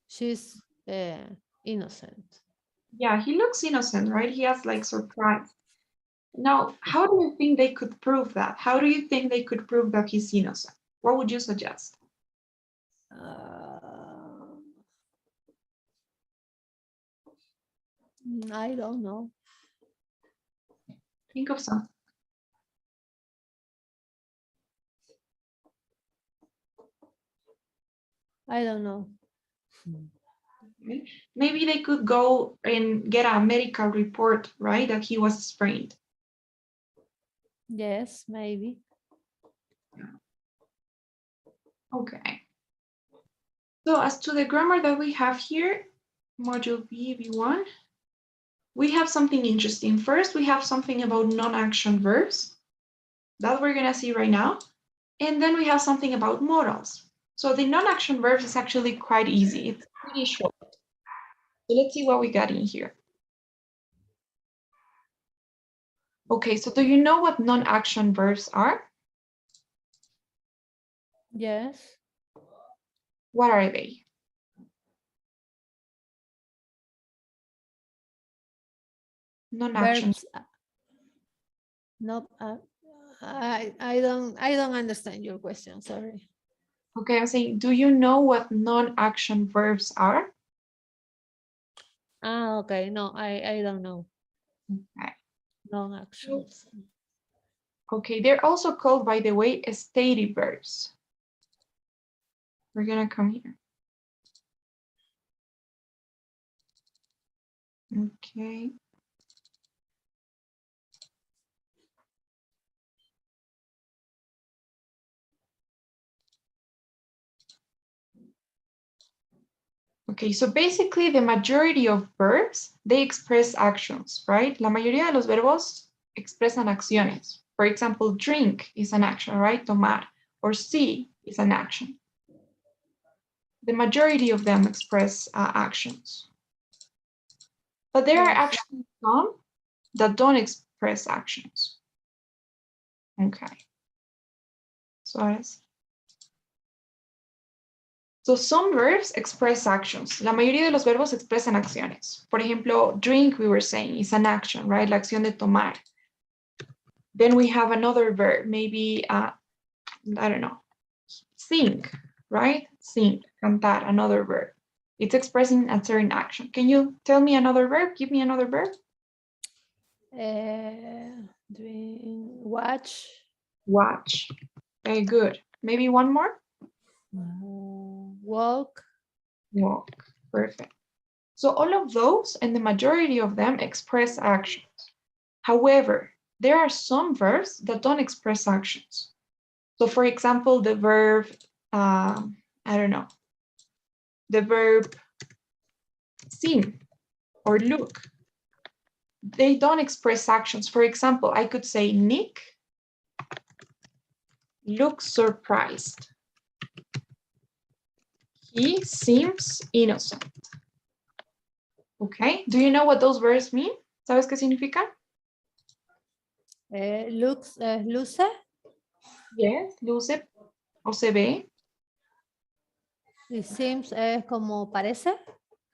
she's innocent. Yeah, he looks innocent, right? He has like surprise. Now, how do you think they could prove that? How do you think they could prove that he's innocent? What would you suggest? I don't know. Think of something. I don't know. Okay. Maybe they could go and get a medical report, right? That he was sprained. Yes, maybe. Okay. So as to the grammar that we have here, module B, B1, we have something interesting. First, we have something about non-action verbs that we're gonna see right now. And then we have something about modals. So the non-action verbs is actually quite easy. It's pretty short. So let's see what we got in here. Okay, so do you know what non-action verbs are? Yes. What are they? Non-action. Verbs. No, I don't understand your question. Sorry. Okay, I'm saying, do you know what non-action verbs are? Okay. No, I don't know. Okay. No actions. Okay, they're also called, by the way, stative verbs. We're gonna come here. Okay. Okay, so basically the majority of verbs, they express actions, right? La mayoría de los verbos expresan acciones. For example, drink is an action, right? Tomar. Or see is an action. The majority of them express actions. But there are actually some that don't express actions. Okay. So some verbs express actions. La mayoría de los verbos expresan acciones. Por ejemplo, drink, we were saying, is an action, right? La acción de tomar. Then we have another verb, maybe, I don't know, sing, right? Sing, cantar, another verb. It's expressing a certain action. Can you tell me another verb? Give me another verb. Watch. Watch. Very good. Maybe one more? Walk. Walk. Perfect. So all of those and the majority of them express actions. However, there are some verbs that don't express actions. So for example, the verb, I don't know, the verb see or look, they don't express actions. For example, I could say Nick looks surprised. He seems innocent. Okay, do you know what those verbs mean? ¿Sabes qué significa? Looks, luce. Yes, luce o se ve. Y seems es como parece.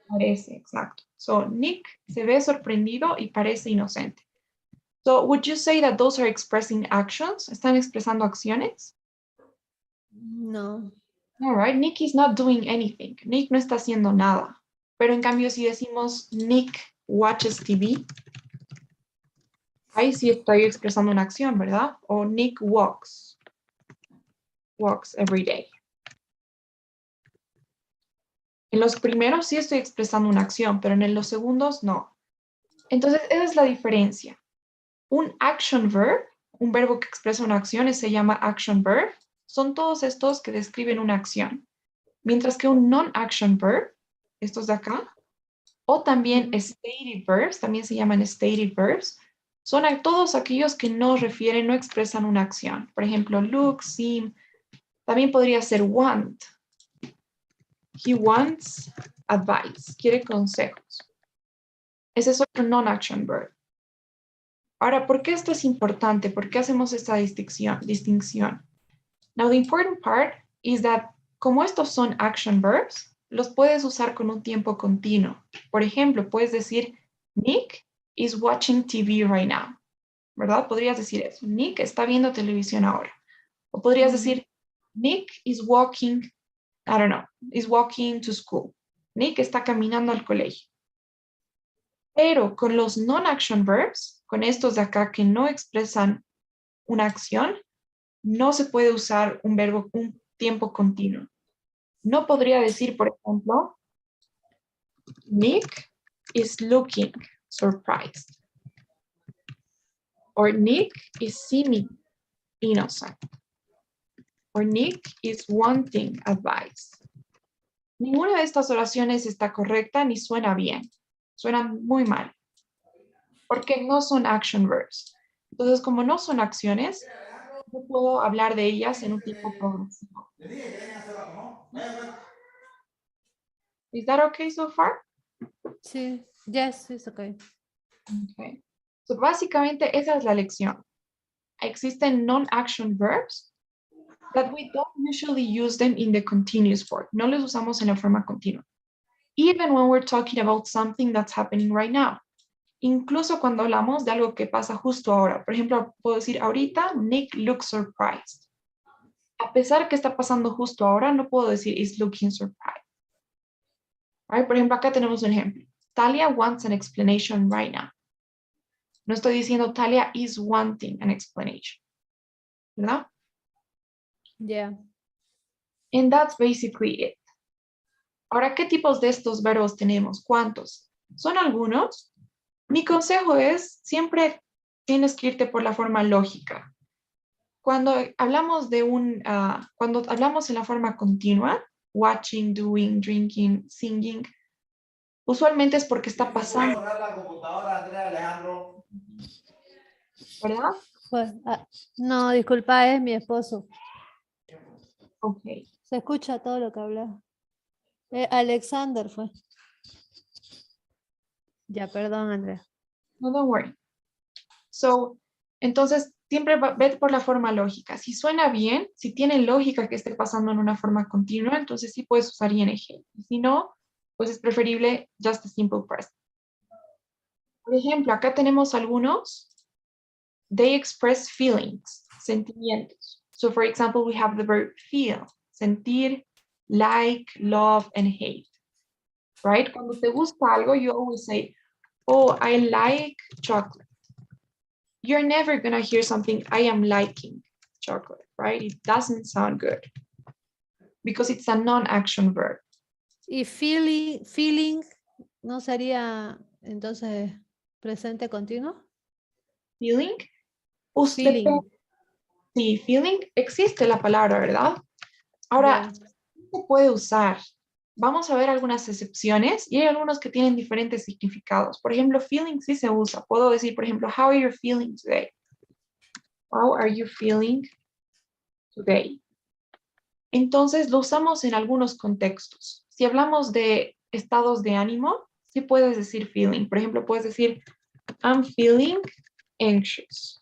Parece, exacto. So, Nick se ve sorprendido y parece inocente. So, would you say that those are expressing actions? ¿Están expresando acciones? No. All right, Nick is not doing anything. Nick no está haciendo nada. Pero en cambio, si decimos Nick watches TV, ahí sí estoy expresando una acción, ¿verdad? O Nick walks every day. En los primeros sí estoy expresando una acción, pero en los segundos no. Entonces, esa es la diferencia. Un action verb, un verbo que expresa una acción, se llama action verb. Son todos estos que describen una acción. Mientras que un non-action verb, estos de acá, o también stative verbs, también se llaman stative verbs, son todos aquellos que no refieren, no expresan una acción. Por ejemplo, look, seem, también podría ser want. He wants advice, quiere consejos. Ese es otro non-action verb. Ahora, ¿por qué esto es importante? ¿Por qué hacemos esta distinción? Now, the important part is that como estos son action verbs, los puedes usar con un tiempo continuo. Por ejemplo, puedes decir, Nick is watching TV right now. ¿Verdad? Podrías decir eso. Nick está viendo televisión ahora. O podrías decir, Nick is walking, I don't know, is walking to school. Nick está caminando al colegio. Pero con los non-action verbs, con estos de acá que no expresan una acción, no se puede usar un verbo, un tiempo continuo. No podría decir, por ejemplo, Nick is looking surprised. Or Nick is seeming innocent. Or Nick is wanting advice. Ninguna de estas oraciones está correcta ni suena bien. Suenan muy mal. Porque no son action verbs. Entonces, como no son acciones, yo puedo hablar de ellas en un tiempo progresivo. Is that okay so far? Sí. Yes, it's okay. Okay. So, básicamente, esa es la lección. Existen non-action verbs that we don't usually use them in the continuous form. No los usamos en la forma continua. Even when we're talking about something that's happening right now. Incluso cuando hablamos de algo que pasa justo ahora. Por ejemplo, puedo decir ahorita, Nick looks surprised. A pesar que está pasando justo ahora, no puedo decir is looking surprised. Right? Por ejemplo, acá tenemos un ejemplo. Talia wants an explanation right now. No estoy diciendo Talia is wanting an explanation. ¿Verdad? Yeah. And that's basically it. Ahora, ¿qué tipos de estos verbos tenemos? ¿Cuántos? ¿Son algunos? Mi consejo es, siempre tienes que irte por la forma lógica. Cuando hablamos cuando hablamos en la forma continua, watching, doing, drinking, singing, usualmente es porque está pasando. ¿Verdad? No, disculpa, es mi esposo. Ok. Se escucha todo lo que habla. Alexander fue. Ya, perdón, Andrea. No, don't worry. So, entonces, siempre ve por la forma lógica. Si suena bien, si tiene lógica que esté pasando en una forma continua, entonces sí puedes usar ing. Y si no, pues es preferible just a simple present. Por ejemplo, acá tenemos algunos. They express feelings, sentimientos. So, for example, we have the verb feel, sentir, like, love, and hate. Right? Cuando te gusta algo, you always say, oh, I like chocolate. You're never going to hear something, I am liking chocolate, right? It doesn't sound good because it's a non-action verb. Y feeling, ¿no sería entonces presente continuo? Feeling. Feeling. Sí, feeling, existe la palabra, ¿verdad? Ahora, se puede usar. Vamos a ver algunas excepciones y hay algunos que tienen diferentes significados. Por ejemplo, feeling sí se usa. Puedo decir, por ejemplo, how are you feeling today? How are you feeling today? Entonces lo usamos en algunos contextos. Si hablamos de estados de ánimo, sí puedes decir feeling. Por ejemplo, puedes decir, I'm feeling anxious.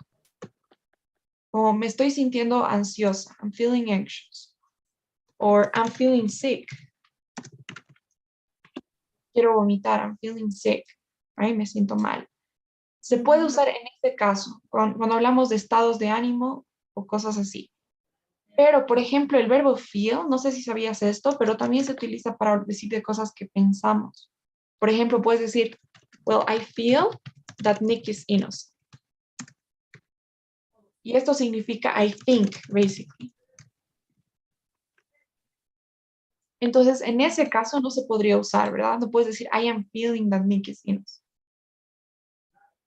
O me estoy sintiendo ansiosa. I'm feeling anxious. Or I'm feeling sick. Quiero vomitar. I'm feeling sick. Right? Me siento mal. Se puede usar en este caso, cuando hablamos de estados de ánimo o cosas así. Pero, por ejemplo, el verbo feel, no sé si sabías esto, pero también se utiliza para decir de cosas que pensamos. Por ejemplo, puedes decir, well, I feel that Nick is innocent. Y esto significa I think, basically. Entonces, en ese caso no se podría usar, ¿verdad? No puedes decir, I am feeling that Nick is innocent.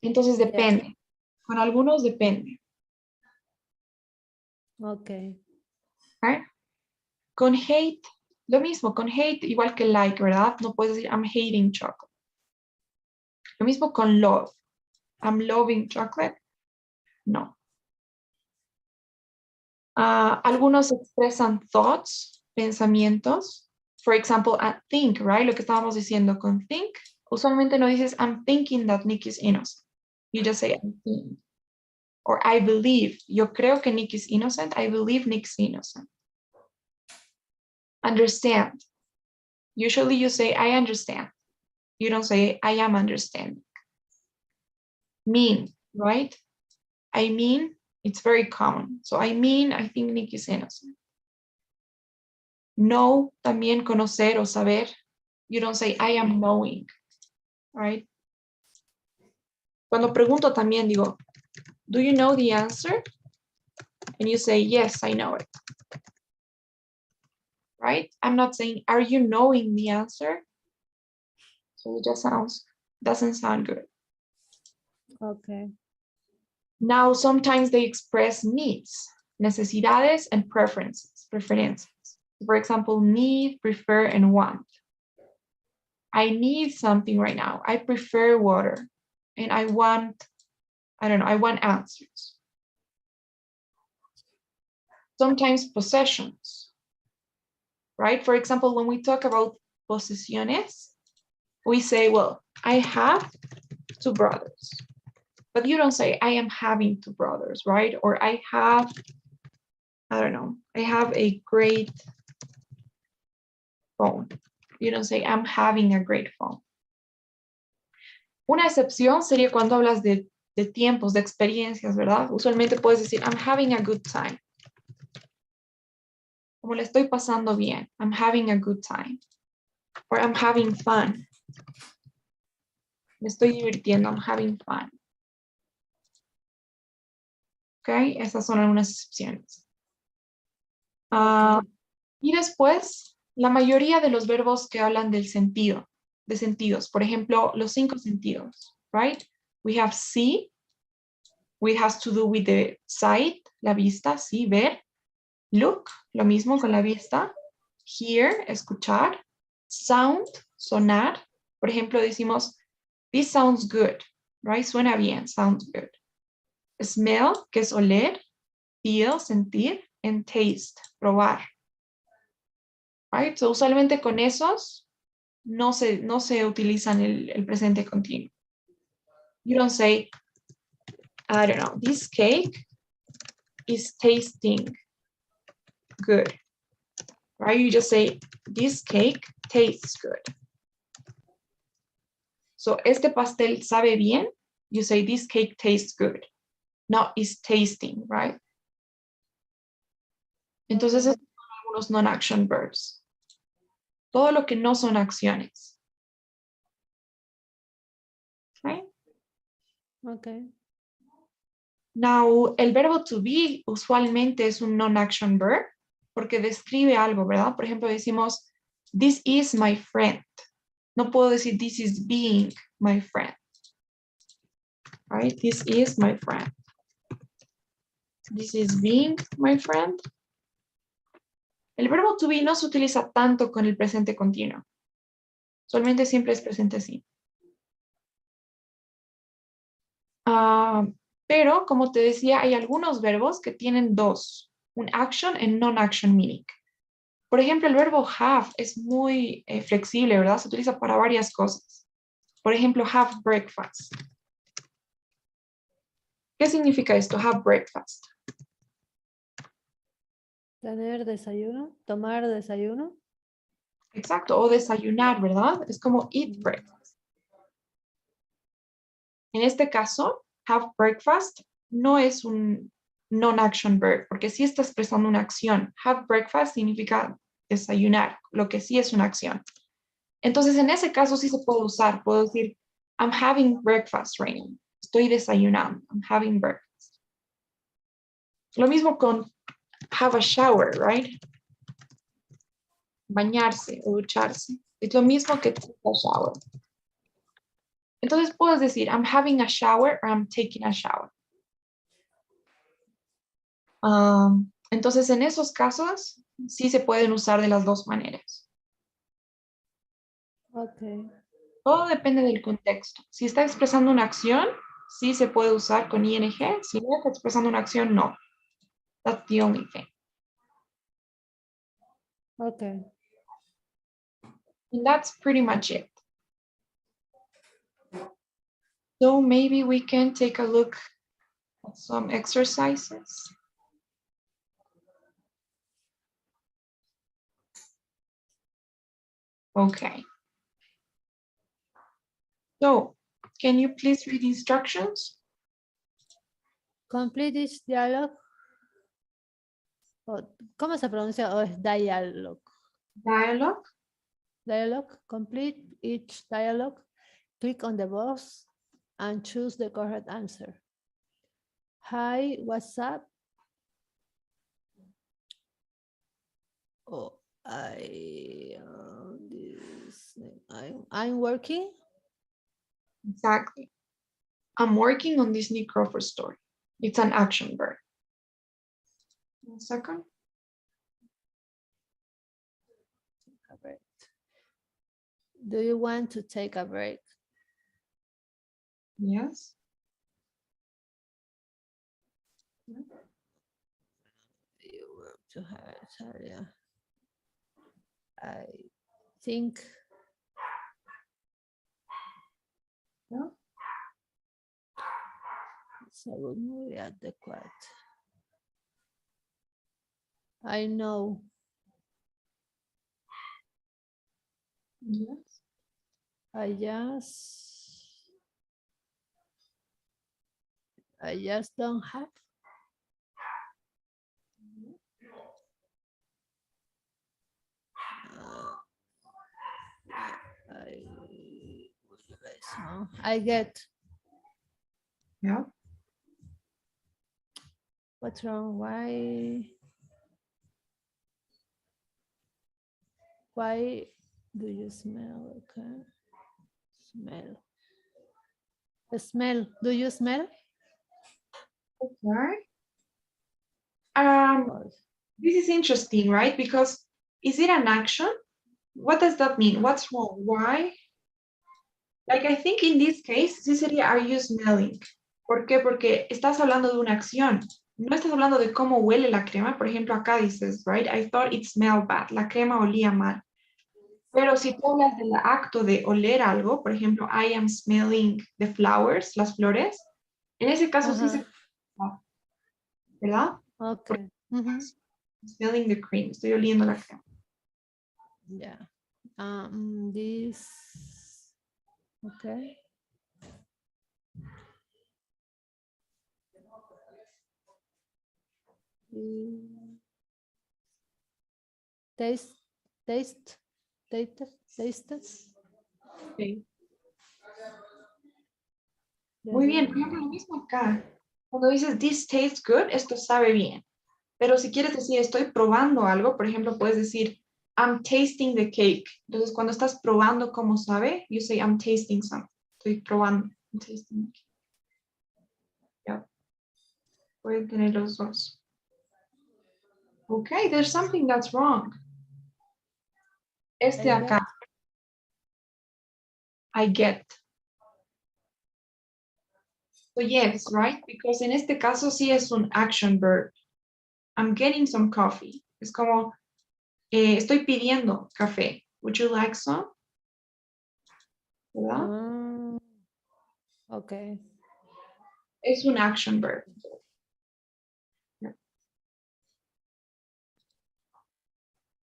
Entonces, depende. Con algunos depende. Ok. ¿Okay? Con hate, lo mismo. Con hate, igual que like, ¿verdad? No puedes decir, I'm hating chocolate. Lo mismo con love. I'm loving chocolate. No. Algunos expresan thoughts, pensamientos. For example, think, right? Lo que estábamos diciendo con think. Usualmente no dices, I'm thinking that Nick is innocent. You just say, I'm thinking. Or I believe. Yo creo que Nick is innocent. I believe Nick's innocent. Understand. Usually you say, I understand. You don't say, I am understanding. Mean, right? I mean, it's very common. So I mean, I think Nick is innocent. Know, también conocer o saber. You don't say, I am knowing, right? Cuando pregunto también digo, do you know the answer? And you say, yes, I know it. Right? I'm not saying, are you knowing the answer? So it just doesn't sound good. Okay. Now, sometimes they express needs, necesidades, and preferences. For example, need, prefer, and want. I need something right now. I prefer water. And I want answers. Sometimes possessions, right? For example, when we talk about posesiones, we say, well, I have 2 brothers. But you don't say, I am having 2 brothers, right? Or I have a great phone. You don't say, I'm having a great phone. Una excepción sería cuando hablas de tiempos, de experiencias, ¿verdad? Usualmente puedes decir, I'm having a good time. Como le estoy pasando bien. I'm having a good time. Or I'm having fun. Me estoy divirtiendo. I'm having fun. Ok, esas son algunas excepciones. Y después, la mayoría de los verbos que hablan del sentido, de sentidos. Por ejemplo, los 5 sentidos, right? We have see, which has to do with the sight, la vista, sí, ver. Look, lo mismo con la vista. Hear, escuchar. Sound, sonar. Por ejemplo, decimos, this sounds good, right? Suena bien, sounds good. Smell, que es oler. Feel, sentir. And taste, probar. Right? So, usualmente con esos no se utilizan el presente continuo. You don't say, I don't know, this cake is tasting good. Right? You just say, this cake tastes good. So, este pastel sabe bien. You say, this cake tastes good. No, it's tasting, right? Entonces, estos son algunos non-action verbs. Todo lo que no son acciones. Okay? Okay. Now, el verbo to be usualmente es un non-action verb porque describe algo, ¿verdad? Por ejemplo, decimos, this is my friend. No puedo decir, this is being my friend. Right? This is my friend. This is being my friend. El verbo to be no se utiliza tanto con el presente continuo. Solamente siempre es presente simple. Pero, como te decía, hay algunos verbos que tienen 2, un action and non-action meaning. Por ejemplo, el verbo have es muy flexible, ¿verdad? Se utiliza para varias cosas. Por ejemplo, have breakfast. ¿Qué significa esto? Have breakfast. Tener desayuno, tomar desayuno. Exacto, o desayunar, ¿verdad? Es como eat breakfast. En este caso, have breakfast no es un non-action verb, porque sí está expresando una acción. Have breakfast significa desayunar, lo que sí es una acción. Entonces, en ese caso sí se puede usar. Puedo decir, I'm having breakfast right now. Estoy desayunando. I'm having breakfast. Lo mismo con have a shower, right? Bañarse o ducharse. Es lo mismo que take a shower. Entonces puedes decir, I'm having a shower or I'm taking a shower. Entonces, en esos casos, sí se pueden usar de las dos maneras. Ok. Todo depende del contexto. Si está expresando una acción, sí se puede usar con ing. Si no está expresando una acción, no. That's the only thing. Okay. And that's pretty much it. So maybe we can take a look at some exercises. Okay. So, can you please read the instructions? Complete each dialogue. ¿Cómo se pronuncia? ¿O es dialogue? Dialogue. Dialogue. Complete each dialogue. Click on the box and choose the correct answer. Hi, what's up? Oh, I'm working. Exactly. I'm working on this Nick Crawford story. It's an action verb. 1 second. A break. Do you want to take a break? Yes. You work to hire, yeah. I think. No. So muy adequate. I know. Yes. I just don't have. I get. Yeah. What's wrong? Why do you smell? Okay. Smell. Smell. Do you smell? Okay. This is interesting, right? Because is it an action? What does that mean? What's wrong? Why? Like, I think in this case, sí sería, are you smelling? ¿Por qué? Porque estás hablando de una acción. No estás hablando de cómo huele la crema. Por ejemplo, acá dices, right? I thought it smelled bad. La crema olía mal. Pero si tú hablas del acto de oler algo, por ejemplo, I am smelling the flowers, las flores, en ese caso sí se... ¿Verdad? Okay. Smelling the cream. Estoy oliendo la crema. Yeah. This. Okay. Taste. Okay. Muy bien, por ejemplo, lo mismo acá. Cuando dices this tastes good, esto sabe bien. Pero si quieres decir estoy probando algo, por ejemplo, puedes decir I'm tasting the cake. Entonces, cuando estás probando cómo sabe, you say I'm tasting something. Estoy probando. I'm tasting the cake. Yeah. Pueden tener los dos. Okay, there's something that's wrong. Este acá. I get. So yes, right? Because en este caso sí es un action verb. I'm getting some coffee. Es como estoy pidiendo café. Would you like some? ¿Verdad? Ah, ok. Es un action verb.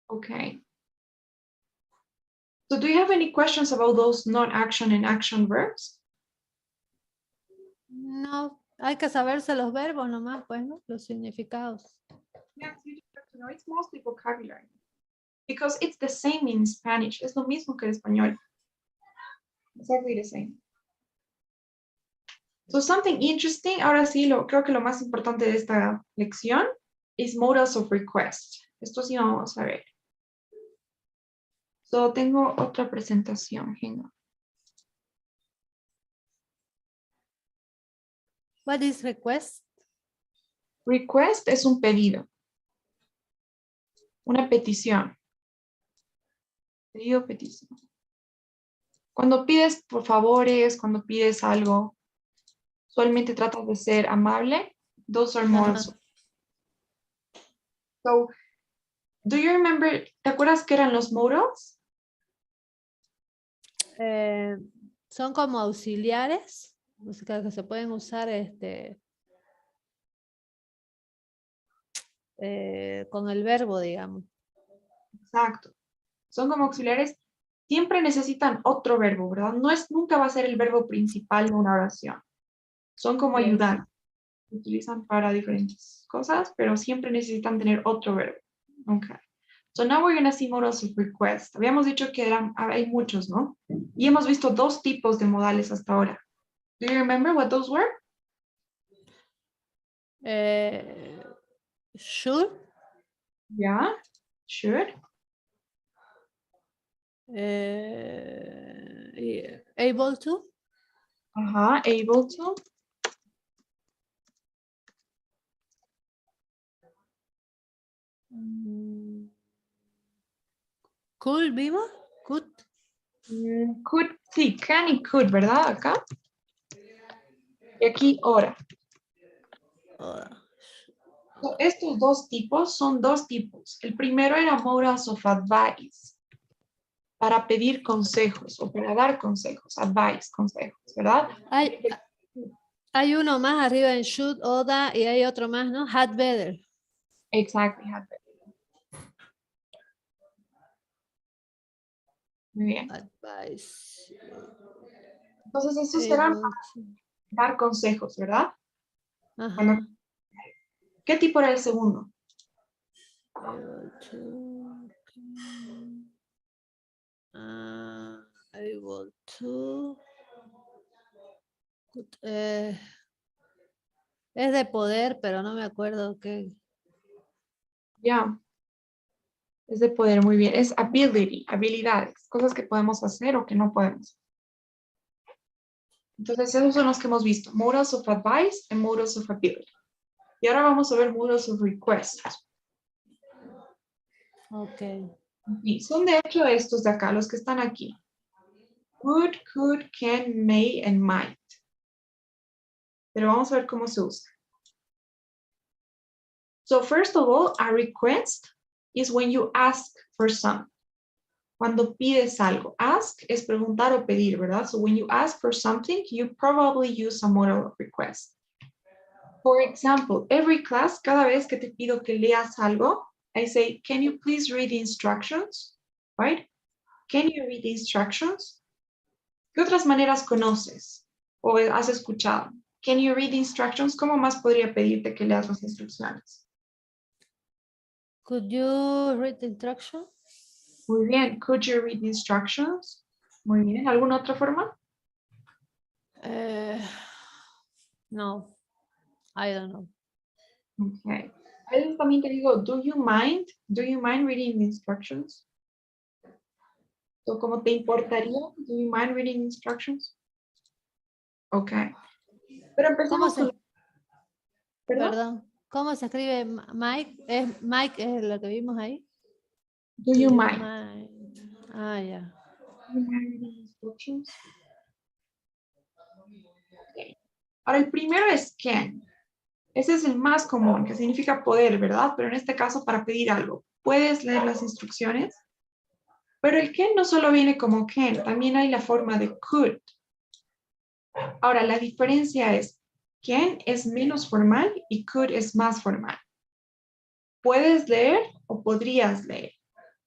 Okay. So do you have any questions about those non-action and action verbs? No, hay que saberse los verbos nomás, pues, ¿no? Los significados. Yes, you just have to know. It's mostly vocabulary. Because it's the same in Spanish. Es lo mismo que el español. Exactly the same. So something interesting, ahora sí, creo que lo más importante de esta lección is modals of request. Esto sí vamos a ver. So tengo otra presentación. Hang on. What is request? Request es un pedido. Una petición. Pedido, petición. Cuando pides por favores, cuando pides algo, usualmente tratas de ser amable. Those are modals. So, do you remember, ¿te acuerdas qué eran los modals? Son como auxiliares, o sea, que se pueden usar con el verbo, digamos. Exacto. Son como auxiliares. Siempre necesitan otro verbo, ¿verdad? Nunca va a ser el verbo principal de una oración. Son como Yes. ayudantes. Se utilizan para diferentes cosas, pero siempre necesitan tener otro verbo. Okay. So now we're going to see modals of request. Habíamos dicho que hay muchos, ¿no? Y hemos visto dos tipos de modales hasta ahora. Do you remember what those were? Should. Yeah, should. Able to. Able to. Could, ¿vimos? Could. Could, sí, can y could, ¿verdad? Acá. Y aquí, ahora. So, estos dos tipos son dos tipos. El primero era modals of advice. Para pedir consejos o para dar consejos. Advice, consejos, ¿verdad? Hay uno más arriba en should, oda, y hay otro más, ¿no? Had better. Exactly. Had better. Muy bien. Advice. Entonces, estos serán para dar consejos, ¿verdad? Ajá. ¿Qué tipo era el segundo? Able to. Es de poder, pero no me acuerdo qué. Ya. Es de poder, muy bien. Es ability, habilidades, cosas que podemos hacer o que no podemos. Entonces, esos son los que hemos visto. Modals of advice y modals of ability. Y ahora vamos a ver modals of request. Ok. Y son de hecho estos de acá, los que están aquí. Would, could, can, may, and might. Pero vamos a ver cómo se usa. So first of all, a request is when you ask for something. Cuando pides algo. Ask es preguntar o pedir, ¿verdad? So when you ask for something, you probably use a modal of request. For example, every class, cada vez que te pido que leas algo, I say, can you please read the instructions? Right? Can you read the instructions? ¿Qué otras maneras conoces o has escuchado? Can you read the instructions? ¿Cómo más podría pedirte que leas las instrucciones? Could you read the instruction? Muy bien. Could you read the instructions? Muy bien. ¿Alguna otra forma? No, I don't know. Okay. A veces también te digo, do you mind reading the instructions? So, ¿cómo te importaría? Do you mind reading the instructions? Okay. Pero empezamos con... Perdón. ¿Cómo se escribe Mike? Mike es lo que vimos ahí. Do you mind? Ah, ya. Do you mind reading instructions? Okay. Ahora, el primero es can. Ese es el más común, que significa poder, ¿verdad? Pero en este caso, para pedir algo. puedes leer las instrucciones. Pero el can no solo viene como can, también hay la forma de could. Ahora, la diferencia es, can es menos formal y could es más formal. Puedes leer o podrías leer.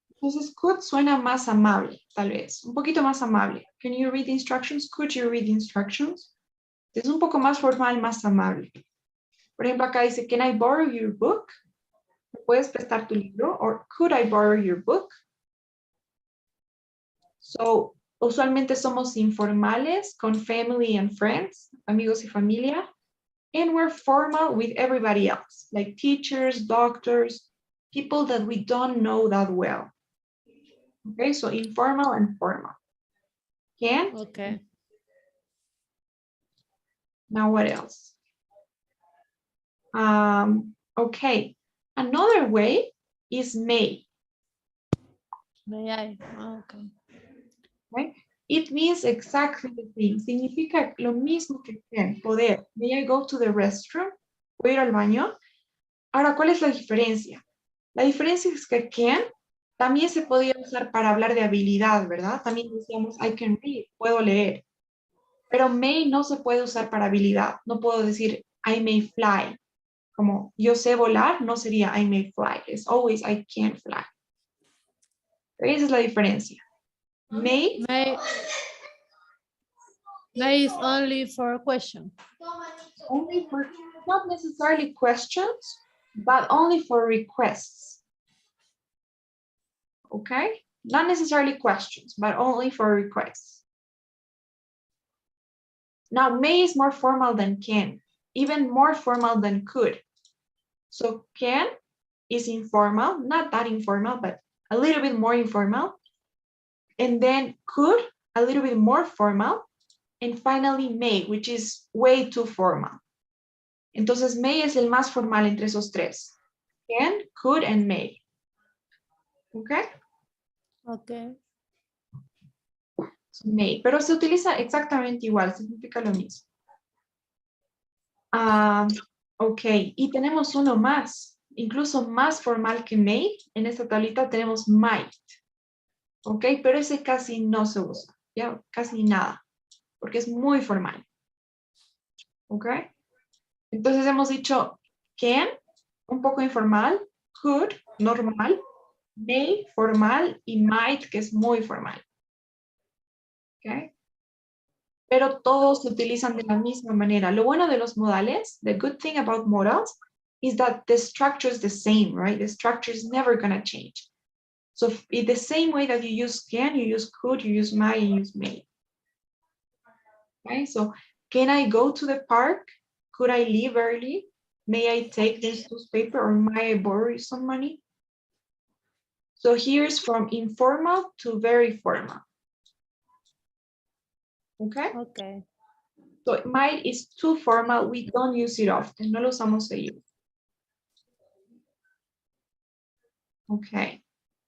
Entonces, could suena más amable, tal vez, un poquito más amable. Can you read the instructions? Could you read the instructions? Es un poco más formal, más amable. Por ejemplo, acá dice, can I borrow your book? ¿Puedes prestar tu libro? Or could I borrow your book? So, usualmente somos informales con family and friends, amigos y familia. And we're formal with everybody else, like teachers, doctors, people that we don't know that well. Okay, so informal and formal. Can? Okay. Now what else? Okay, another way is may. May I? Okay. Right? It means exactly the same. Significa lo mismo que can, poder. May I go to the restroom? ¿Puedo ir al baño? Ahora, ¿cuál es la diferencia? La diferencia es que can también se podía usar para hablar de habilidad, ¿verdad? También decíamos I can read, puedo leer. Pero may no se puede usar para habilidad. No puedo decir I may fly. Como yo sé volar, no sería I may fly. It's always I can fly. Esa es la diferencia. May, May is only for a question. only for, not necessarily questions, but only for requests. Okay? Not necessarily questions, but only for requests. Now, may is more formal than can, even more formal than could. So can is informal, not that informal, but a little bit more informal. And then could, a little bit more formal. And finally may, which is way too formal. Entonces may es el más formal entre esos tres. Can, could, and may. Okay? Okay. So may, pero se utiliza exactamente igual, significa lo mismo. Ok, y tenemos uno más, incluso más formal que may. En esta tablita tenemos might. Ok, pero ese casi no se usa, ya, casi nada, porque es muy formal. Ok, entonces hemos dicho can, un poco informal, could, normal, may, formal, y might, que es muy formal. Ok, pero todos se utilizan de la misma manera. Lo bueno de los modales, the good thing about modals, is that the structure is the same, right? The structure is never going to change. So in the same way that you use can, you use could, you use might, you use may. Okay, so can I go to the park? Could I leave early? May I take this newspaper, or may I borrow you some money? So here's from informal to very formal. Okay? Okay. So might is too formal. We don't use it often. No lo usamos seguido. Okay.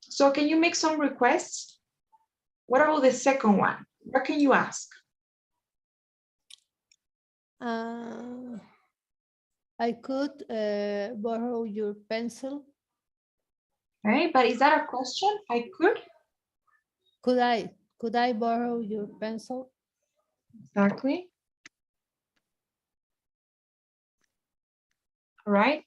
So can you make some requests? What about the second one? What can you ask? I could borrow your pencil. Okay, but is that a question? I could? Could I borrow your pencil? Exactly. All right.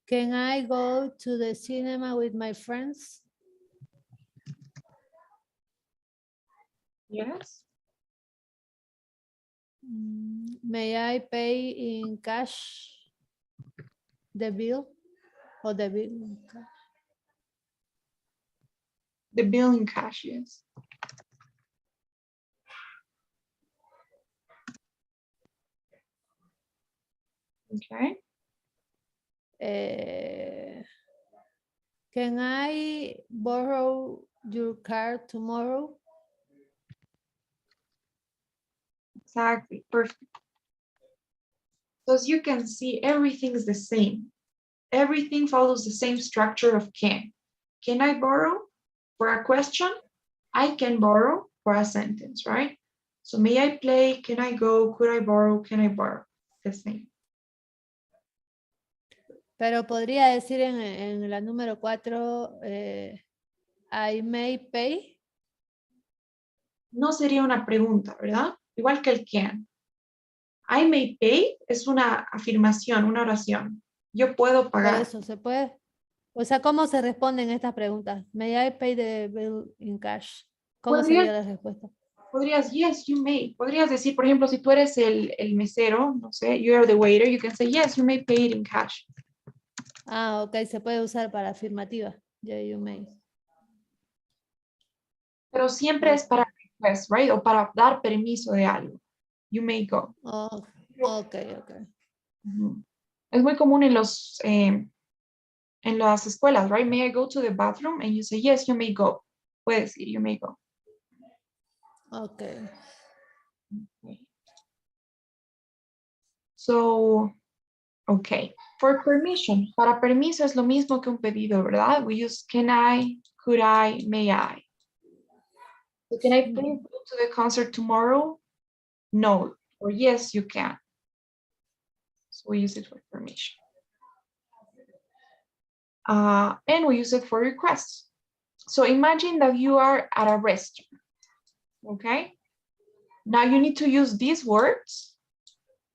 Can I go to the cinema with my friends? Yes. May I pay in cash the bill or the bill in cash? The bill in cash, yes. Okay. Can I borrow your car tomorrow? Exactly. Perfect. So as you can see, everything is the same. Everything follows the same structure of can. Can I borrow for a question? I can borrow for a sentence, right? So may I play? Can I go? Could I borrow? Can I borrow? The same. Pero podría decir en la número 4, I may pay. No sería una pregunta, ¿verdad? Igual que el can. I may pay es una afirmación, una oración. Yo puedo Por pagar. eso se puede. O sea, ¿cómo se responden estas preguntas? May I pay the bill in cash? ¿Cómo Podrías, sería la respuesta? podrías, yes, you may. Podrías decir, por ejemplo, si tú eres el mesero, no sé, you are the waiter, you can say, yes, you may pay it in cash. Ah, ok, se puede usar para afirmativa. Yeah, you may. Pero siempre es para request, right? O para dar permiso de algo. You may go. Oh, ok, ok. Ujú. Es muy común en las escuelas, right? May I go to the bathroom? And you say, yes, you may go. Puedes decir, you may go. Ok. So, okay. For permission, para permiso es lo mismo que un pedido, ¿verdad? We use can I, could I, may I. So can I please go to the concert tomorrow? No. Or yes, you can. So we use it for permission. And we use it for requests. So imagine that you are at a restaurant, okay? Now you need to use these words.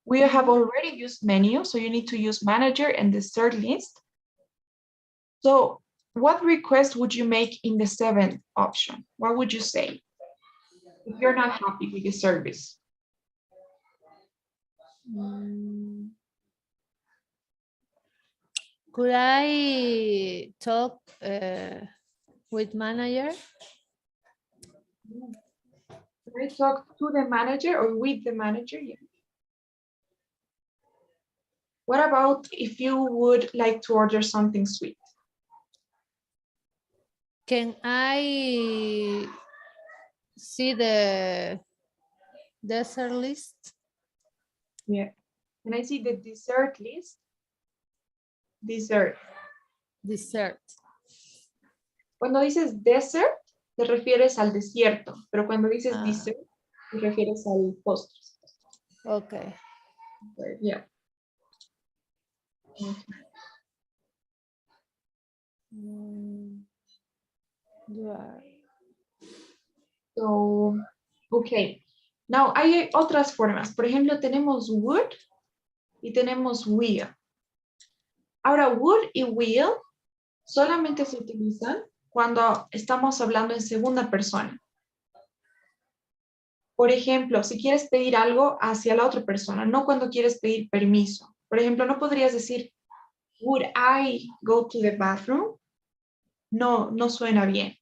We have already used menu, so you need to use manager and dessert list. So what request would you make in the 7th option? What would you say if you're not happy with the service? Could I talk with manager? Can I talk to the manager or with the manager? Yeah. What about if you would like to order something sweet? Can I see the dessert list? Yeah. Can I see the dessert list? Dessert. Dessert. Cuando dices desert, te refieres al desierto, pero cuando dices dessert, te refieres al postre. Okay. Yeah. You are. So, okay. Now, hay otras formas. Por ejemplo, tenemos would y tenemos will. Ahora, would y will solamente se utilizan cuando estamos hablando en segunda persona. Por ejemplo, si quieres pedir algo hacia la otra persona, no cuando quieres pedir permiso. Por ejemplo, no podrías decir, would I go to the bathroom? No, no suena bien.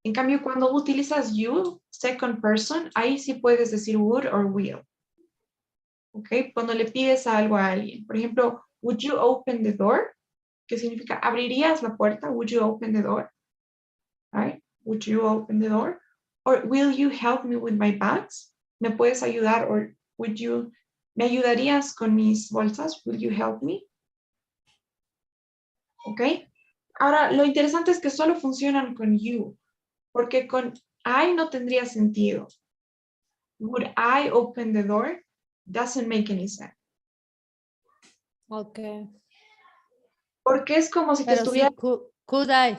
En cambio, cuando utilizas you, second person, ahí sí puedes decir would or will. ¿Ok? Cuando le pides algo a alguien. Por ejemplo, would you open the door? ¿Qué significa? ¿Abrirías la puerta? Would you open the door? Right? Would you open the door? Or will you help me with my bags? ¿Me puedes ayudar? Or would you, ¿me ayudarías con mis bolsas? Will you help me? ¿Ok? Ahora, lo interesante es que solo funcionan con you, porque con I no tendría sentido. Would I open the door? Doesn't make any sense. Okay. Porque es como si te Pero estuviera... sí, could I?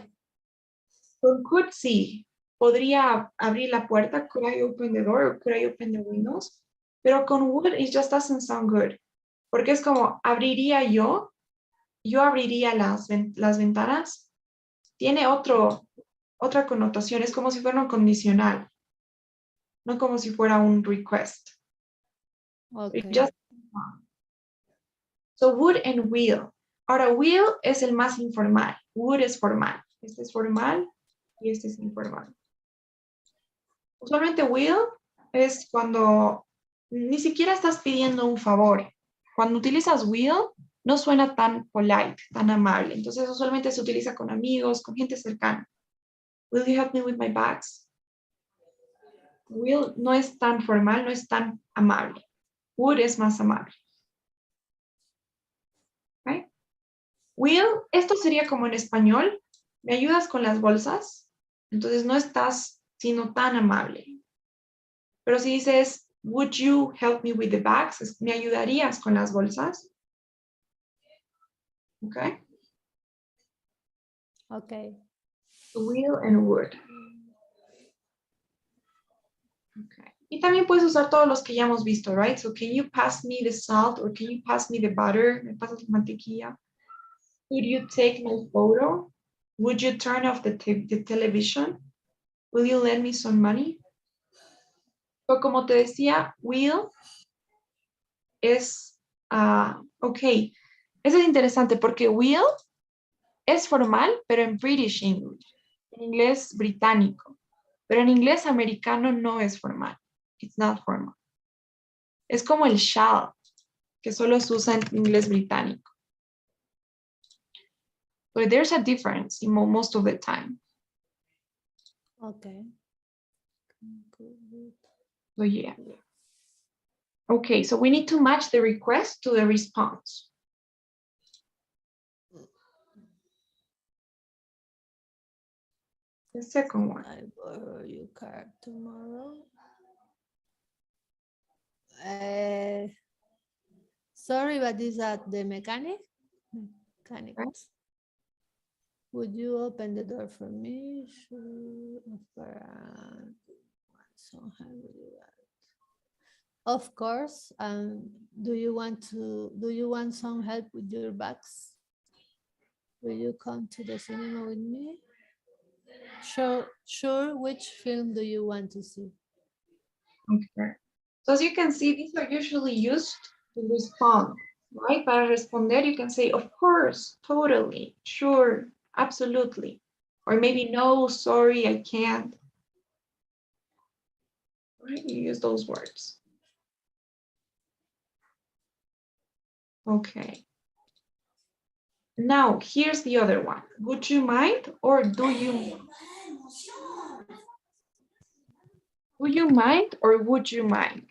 Con could sí, podría abrir la puerta, could I open the door, or could I open the windows, pero con would it just doesn't sound good, porque es como, abriría yo abriría las ventanas, tiene otra connotación, es como si fuera un condicional, no como si fuera un request. Okay. So would and will. Ahora, will es el más informal, would es formal, este es formal y este es informal. Usualmente will es cuando ni siquiera estás pidiendo un favor. Cuando utilizas will, no suena tan polite, tan amable. Entonces, usualmente se utiliza con amigos, con gente cercana. Will you help me with my bags? Will no es tan formal, no es tan amable. Would es más amable. ¿Okay? Will, esto sería como en español. ¿Me ayudas con las bolsas? Entonces, no estás siendo tan amable. Pero si dices, would you help me with the bags? ¿Me ayudarías con las bolsas? Okay. Okay. Will and would. Okay. Y también puedes usar todos los que ya hemos visto, right? So can you pass me the salt or can you pass me the butter? ¿Me pasas la mantequilla? Would you take my photo? Would you turn off the television? Will you lend me some money? So como te decía, will es, ok. Eso es interesante porque will es formal, pero en British English, en inglés británico. Pero en inglés americano no es formal. It's not formal. Es como el shall, que solo se usa en inglés británico. But there's a difference in most of the time. Okay. So yeah. Okay, so we need to match the request to the response. The second one. I borrow your car tomorrow. Sorry, but is that the mechanic? Mechanics. Would you open the door for me? Sure. Of course. Do you want some help with your bags? Will you come to the cinema with me? Sure. Which film do you want to see? Okay. So as you can see, these are usually used to respond, right? Para responder, you can say, of course, totally, sure, absolutely. Or maybe, no, sorry, I can't. Right? You use those words. Okay. Now, here's the other one. Would you mind or do you mind? Do you mind or would you mind?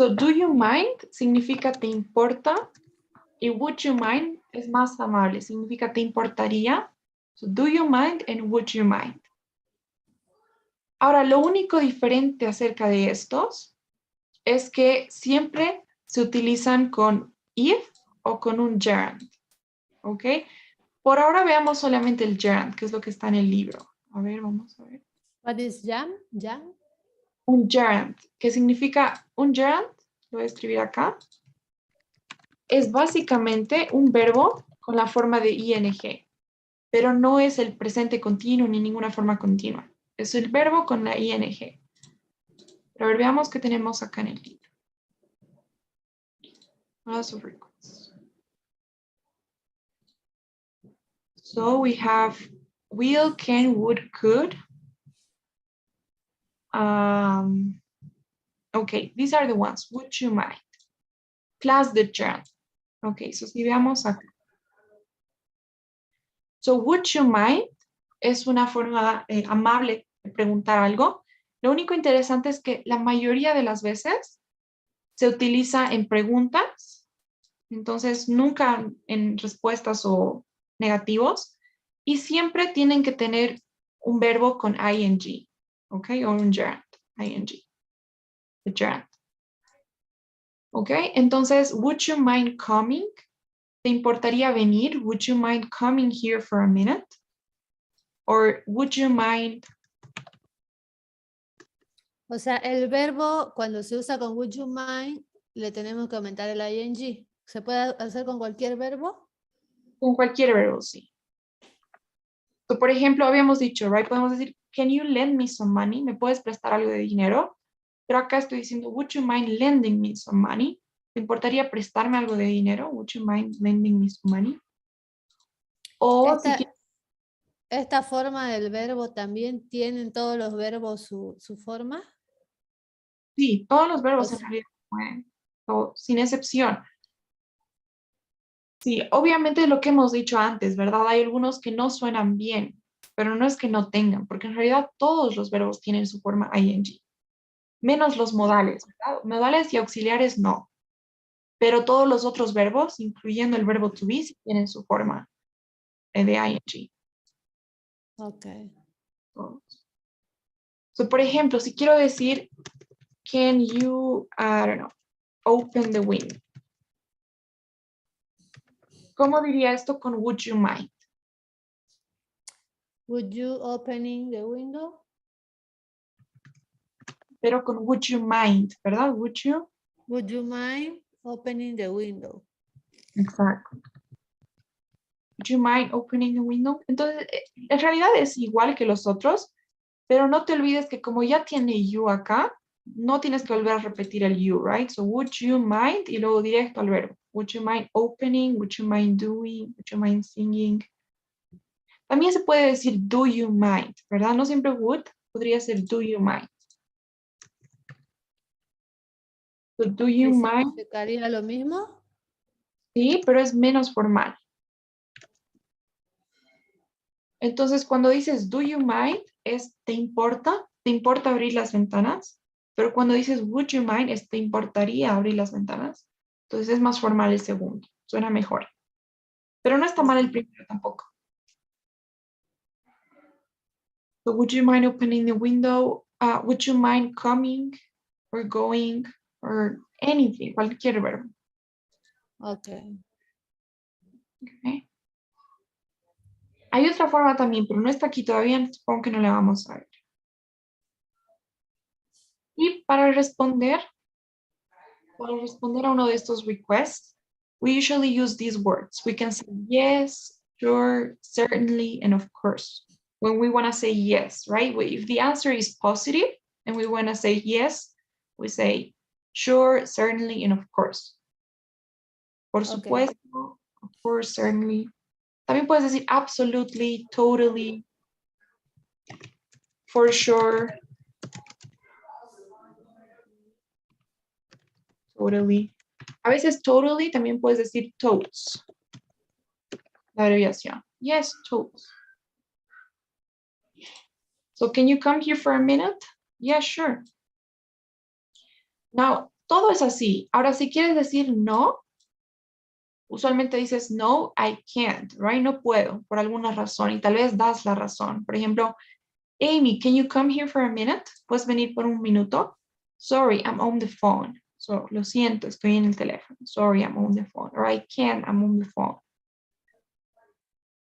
So, do you mind significa te importa y would you mind es más amable, significa te importaría. So, do you mind and would you mind? Ahora, lo único diferente acerca de estos es que siempre se utilizan con if o con un gerund. ¿Ok? Por ahora veamos solamente el gerund, que es lo que está en el libro. A ver, vamos a ver. What is jam? Jam? Un gerund, que significa un gerund, lo voy a escribir acá, es básicamente un verbo con la forma de ing, pero no es el presente continuo ni ninguna forma continua. Es el verbo con la ing. Pero a ver, veamos qué tenemos acá en el libro. Lots of requests. So we have will, can, would, could. Okay, these are the ones. Would you mind? Plus the gerund. Okay, so si veamos acá. So would you mind es una forma amable de preguntar algo. Lo único interesante es que la mayoría de las veces se utiliza en preguntas, entonces nunca en respuestas o negativos, y siempre tienen que tener un verbo con ing, ¿ok? O un gerund, ing, the gerund. ¿Ok? Entonces, would you mind coming? ¿Te importaría venir? Would you mind coming here for a minute? Or would you mind? O sea, el verbo cuando se usa con would you mind le tenemos que aumentar el ing. ¿Se puede hacer con cualquier verbo? Con cualquier verbo, sí. So, por ejemplo, habíamos dicho, right? Podemos decir, can you lend me some money? ¿Me puedes prestar algo de dinero? Pero acá estoy diciendo, would you mind lending me some money? ¿Te importaría prestarme algo de dinero? Would you mind lending me some money? O Esta forma del verbo también tienen todos los verbos su forma. sí, todos los verbos Pues, en realidad, sin excepción. Sí, obviamente lo que hemos dicho antes, ¿verdad? Hay algunos que no suenan bien, pero no es que no tengan, porque en realidad todos los verbos tienen su forma ing, menos los modales, ¿verdad? Modales y auxiliares no, pero todos los otros verbos, incluyendo el verbo to be, sí tienen su forma de ing. ok. So, por ejemplo, si quiero decir, can you, I don't know, open the window? ¿Cómo diría esto con would you mind? Would you opening the window? Pero con would you mind, ¿verdad? Would you? Would you mind opening the window? Exacto. Would you mind opening the window? Entonces, en realidad es igual que los otros, pero no te olvides que como ya tiene you acá, no tienes que volver a repetir el you, right? So, would you mind? Y luego directo al verbo. Would you mind opening? Would you mind doing? Would you mind singing? También se puede decir do you mind, ¿verdad? No siempre would, podría ser do you mind. So, do you ¿Y mind? significaría lo mismo? Sí, pero es menos formal. Entonces, cuando dices do you mind, es ¿te importa? ¿Te importa abrir las ventanas? Pero cuando dices would you mind, es ¿te importaría abrir las ventanas? Entonces es más formal el segundo, suena mejor. Pero no está mal el primero tampoco. So, would you mind opening the window? Would you mind coming or going or anything, cualquier verbo. Okay. Okay. Hay otra forma también, pero no está aquí todavía, supongo que no la vamos a ver. Y para responder a uno de estos requests, we usually use these words. We can say yes, sure, certainly, and of course. When we want to say yes, right? If the answer is positive and we want to say yes, we say sure, certainly, and of course. Por supuesto, of course, certainly. También puedes decir absolutely, totally, for sure. Totally. A veces totally también puedes decir totes. La abreviación. Yes, totes. So can you come here for a minute? Yeah, sure. Now, todo es así. Ahora, si quieres decir no, usualmente dices no, I can't, right? No puedo, por alguna razón, y tal vez das la razón. Por ejemplo, Amy, can you come here for a minute? ¿Puedes venir por un minuto? Sorry, I'm on the phone. So, lo siento, estoy en el teléfono. Sorry, I'm on the phone. Or I can't, I'm on the phone.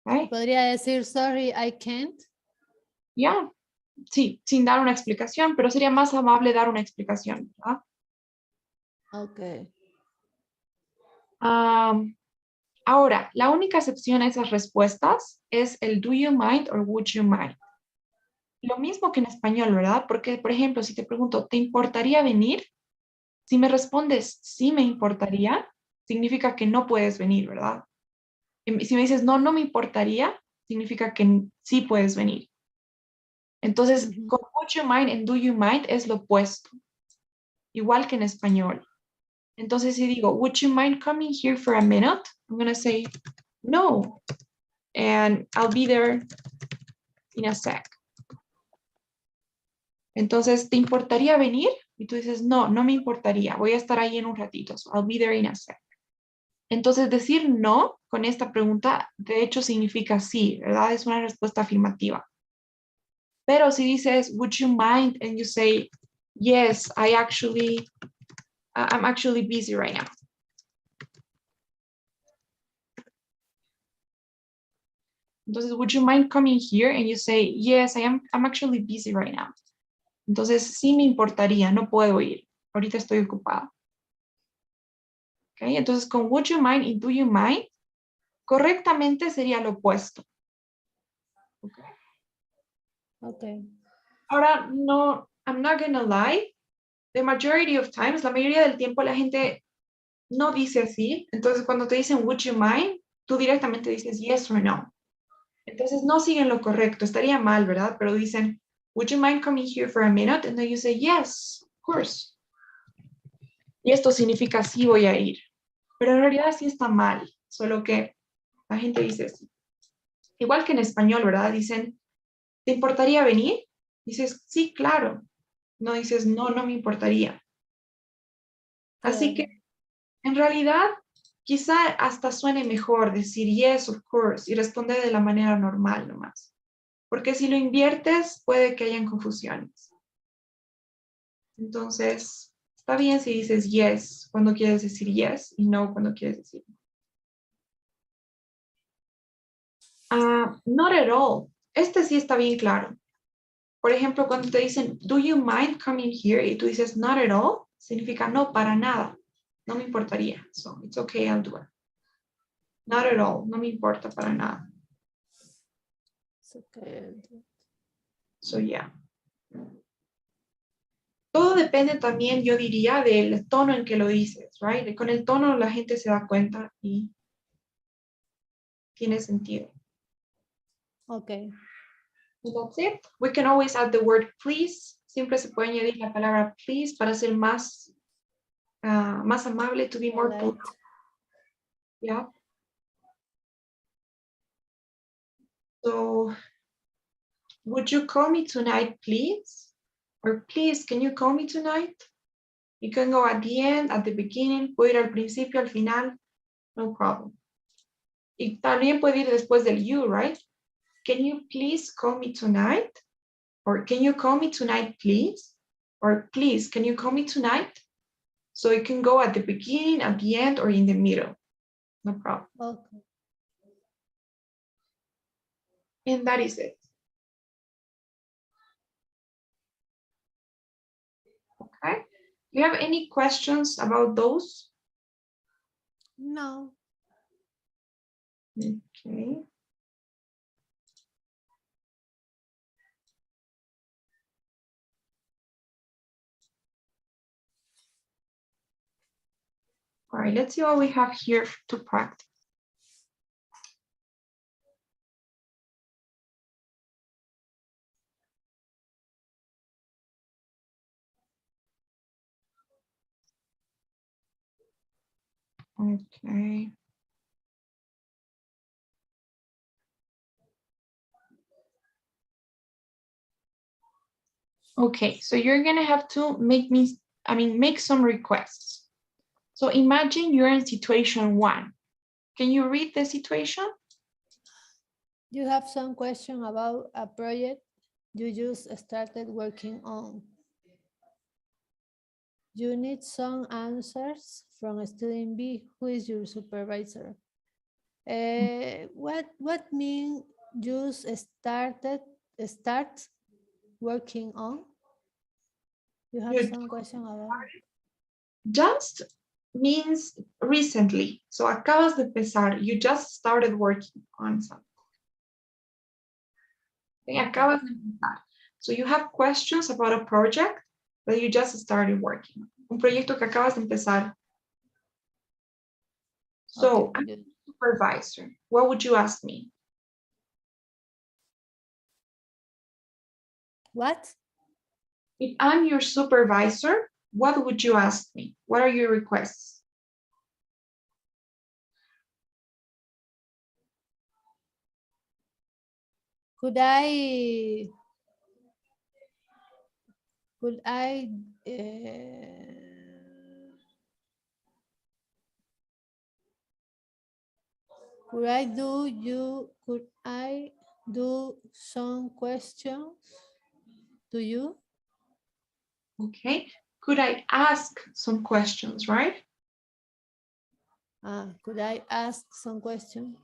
Right? ¿Podría decir sorry, I can't? Yeah. Sí, sin dar una explicación, pero sería más amable dar una explicación, ¿verdad? Okay. Ahora, la única excepción a esas respuestas es el do you mind or would you mind. Lo mismo que en español, ¿verdad? Porque, por ejemplo, si te pregunto, ¿te importaría venir? Si me respondes, sí me importaría, significa que no puedes venir, ¿verdad? Y si me dices, no, no me importaría, significa que sí puedes venir. Entonces, con would you mind and do you mind es lo opuesto, igual que en español. Entonces, si digo, would you mind coming here for a minute? I'm going to say, no, and I'll be there in a sec. Entonces, ¿te importaría venir? Y tú dices, no, no me importaría, voy a estar ahí en un ratito, so I'll be there in a sec. Entonces, decir no con esta pregunta, de hecho, significa sí, ¿verdad? Es una respuesta afirmativa. Pero si dices, would you mind? And you say, yes, I'm actually busy right now. Entonces, would you mind coming here? And you say, yes, I'm actually busy right now. Entonces, sí me importaría, no puedo ir. Ahorita estoy ocupada. Okay, entonces, con would you mind y do you mind, correctamente sería lo opuesto. Okay. Okay. Ahora, no, I'm not gonna lie. The majority of times, la mayoría del tiempo la gente no dice así. Entonces, cuando te dicen would you mind, tú directamente dices yes or no. Entonces, no siguen lo correcto. Estaría mal, ¿verdad? Pero dicen, would you mind coming here for a minute? And then you say, yes, of course. Y esto significa sí voy a ir. Pero en realidad sí está mal. Solo que la gente dice sí. Igual que en español, ¿verdad? Dicen, ¿te importaría venir? Dices, sí, claro. No dices, no, no me importaría. Así que, en realidad, quizá hasta suene mejor decir yes, of course, y responder de la manera normal nomás. Porque si lo inviertes, puede que hayan confusiones. Entonces, está bien si dices yes cuando quieres decir yes y no cuando quieres decir no. Not at all. Este sí está bien claro. Por ejemplo, cuando te dicen, do you mind coming here? Y tú dices, not at all, significa no, para nada. No me importaría. So, it's okay, I'll do it. Not at all, no me importa para nada. It's okay. So, yeah. Todo depende también, yo diría, del tono en que lo dices, right? Con el tono la gente se da cuenta y tiene sentido. Okay. And that's it. We can always add the word please. Siempre se puede añadir la palabra please para ser más, más amable, to be more Polite. polite. Yeah. So, would you call me tonight, please? Or please, can you call me tonight? You can go at the end, at the beginning, puede ir al principio, al final, no problem. Y también puede ir después del you, right? Can you please call me tonight? Or can you call me tonight, please? Or please, can you call me tonight? So it can go at the beginning, at the end, or in the middle. No problem. Okay. And that is it. Okay. Do you have any questions about those? No. Okay. All right, let's see what we have here to practice. Okay. Okay, so you're gonna have to make some requests. So imagine you're in situation 1. Can you read the situation? You have some question about a project you just started working on. You need some answers from student B, who is your supervisor. What mean just start working on? You have You some question about. just means recently. So acabas de empezar. You just started working on something. Okay, acabas de empezar. So you have questions about a project that you just started working on. Un proyecto que acabas de empezar. So, Okay, I'm good. supervisor. What would you ask me? What? If I'm your supervisor, what would you ask me? What are your requests? Could I could I do some questions to you? Okay. Could I ask some questions, right? Could I ask some questions?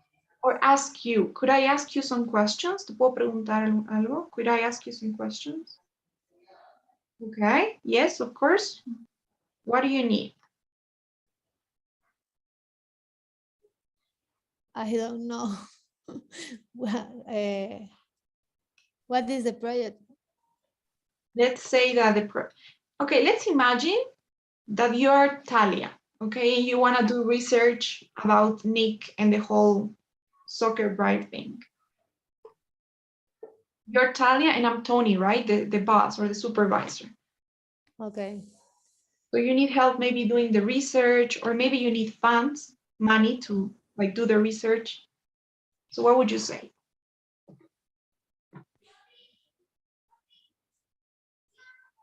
Or ask you. Could I ask you some questions? ¿Te puedo preguntar algo? Could I ask you some questions? Okay. Yes, of course. What do you need? I don't know. Well, what is the project? Let's say that okay, let's imagine that you are Talia, okay, and you want to do research about Nick and the whole soccer bride thing. You're Talia and I'm Tony, right? The boss or the supervisor. Okay. So you need help maybe doing the research, or maybe you need funds, money to like do the research. So what would you say?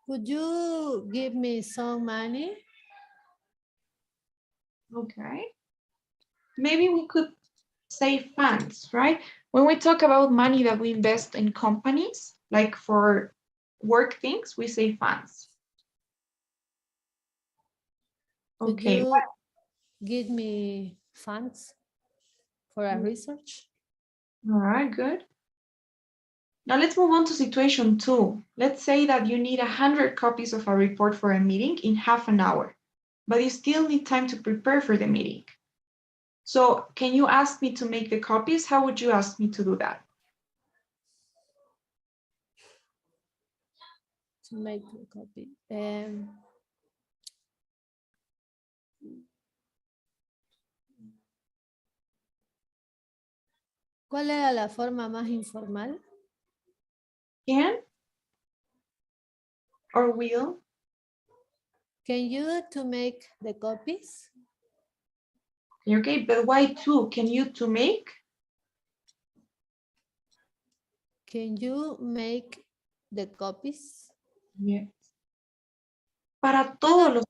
Could you give me some money? Okay. Maybe we could say funds, right? When we talk about money that we invest in companies, like for work things, we say funds. Could Okay. you give me funds for a research? All right, good. Now let's move on to situation 2. Let's say that you need 100 copies of a report for a meeting in half an hour, but you still need time to prepare for the meeting. So can you ask me to make the copies? How would you ask me to do that? To make a copy. ¿Cuál era la forma más informal? Can or will? Can you to make the copies? Okay, but why to? Can you to make? Can you make the copies? Yes. Para todos los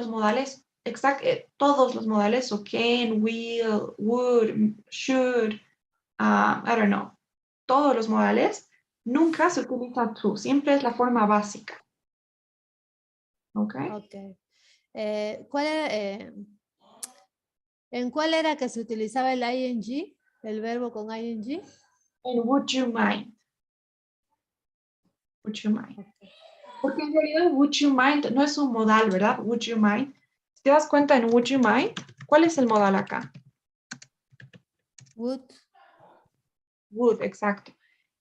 modales, todos los modales, so can, will, would, should, I don't know, todos los modales, nunca se utiliza to, siempre es la forma básica. ¿Ok? Ok. ¿En cuál era que se utilizaba el ing? El verbo con ing. And would you mind? Would you mind? Porque en realidad would you mind no es un modal, ¿verdad? Would you mind? Si te das cuenta en would you mind, ¿cuál es el modal acá? Would. Would, exacto.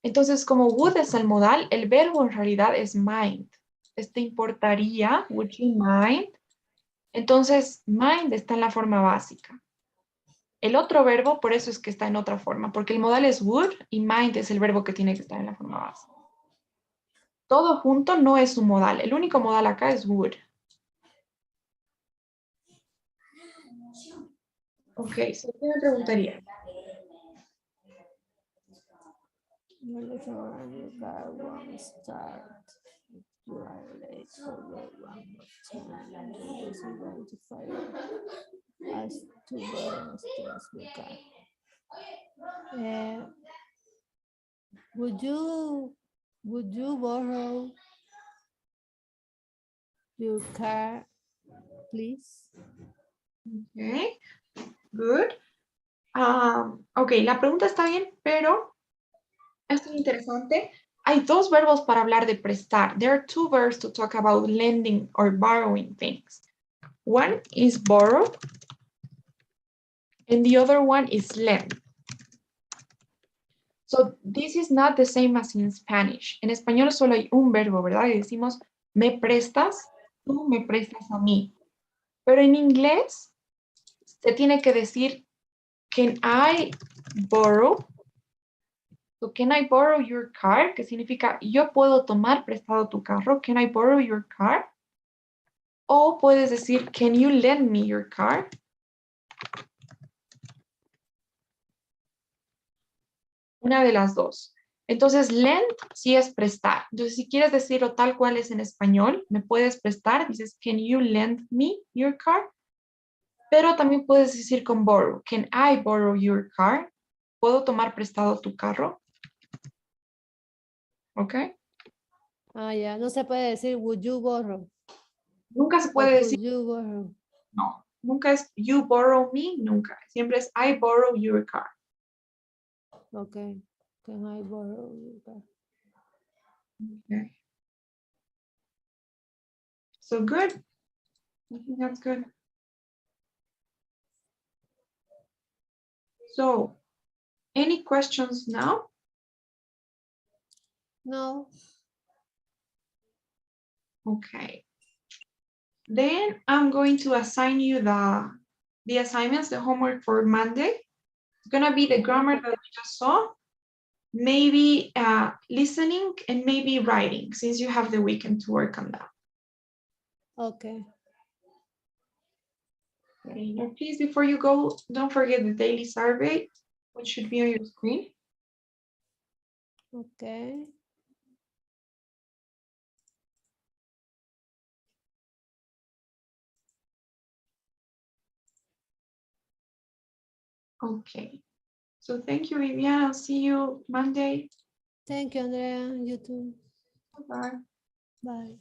Entonces, como would es el modal, el verbo en realidad es mind. ¿Te importaría? Would you mind? Entonces, mind está en la forma básica. El otro verbo, por eso es que está en otra forma, porque el modal es would y mind es el verbo que tiene que estar en la forma básica. Todo junto no es un modal. El único modal acá es would. Ok, so, ¿qué me preguntaría? Would you borrow your car, please? Ok, good. Ok, la pregunta está bien, pero esto es interesante. Hay dos verbos para hablar de prestar. There are two verbs to talk about lending or borrowing things. One is borrow, and the other one is lend. So this is not the same as in Spanish. En español solo hay un verbo, ¿verdad? Y decimos, me prestas, tú me prestas a mí. Pero en inglés se tiene que decir, can I borrow? So, can I borrow your car? Que significa, yo puedo tomar prestado tu carro. Can I borrow your car? O puedes decir, can you lend me your car? Una de las dos. Entonces, lend sí es prestar. Entonces, si quieres decirlo tal cual es en español, me puedes prestar, dices, can you lend me your car? Pero también puedes decir con borrow. Can I borrow your car? ¿Puedo tomar prestado tu carro? ¿Ok? Ah, ya. No se puede decir would you borrow. Nunca se O puede could decir, you borrow. no. Nunca es you borrow me, nunca. Siempre es I borrow your car. Okay. Can I borrow your car? Okay. So good. I think that's good. So, any questions now? No. Okay. Then I'm going to assign you the assignments, the homework for Monday. It's gonna be the grammar that you just saw, maybe listening and maybe writing, since you have the weekend to work on that. Okay. Okay. Now, please, before you go, don't forget the daily survey, which should be on your screen. Okay. Okay. So thank you, Vivian. I'll see you Monday. Thank you, Andrea. You too. Bye. Bye.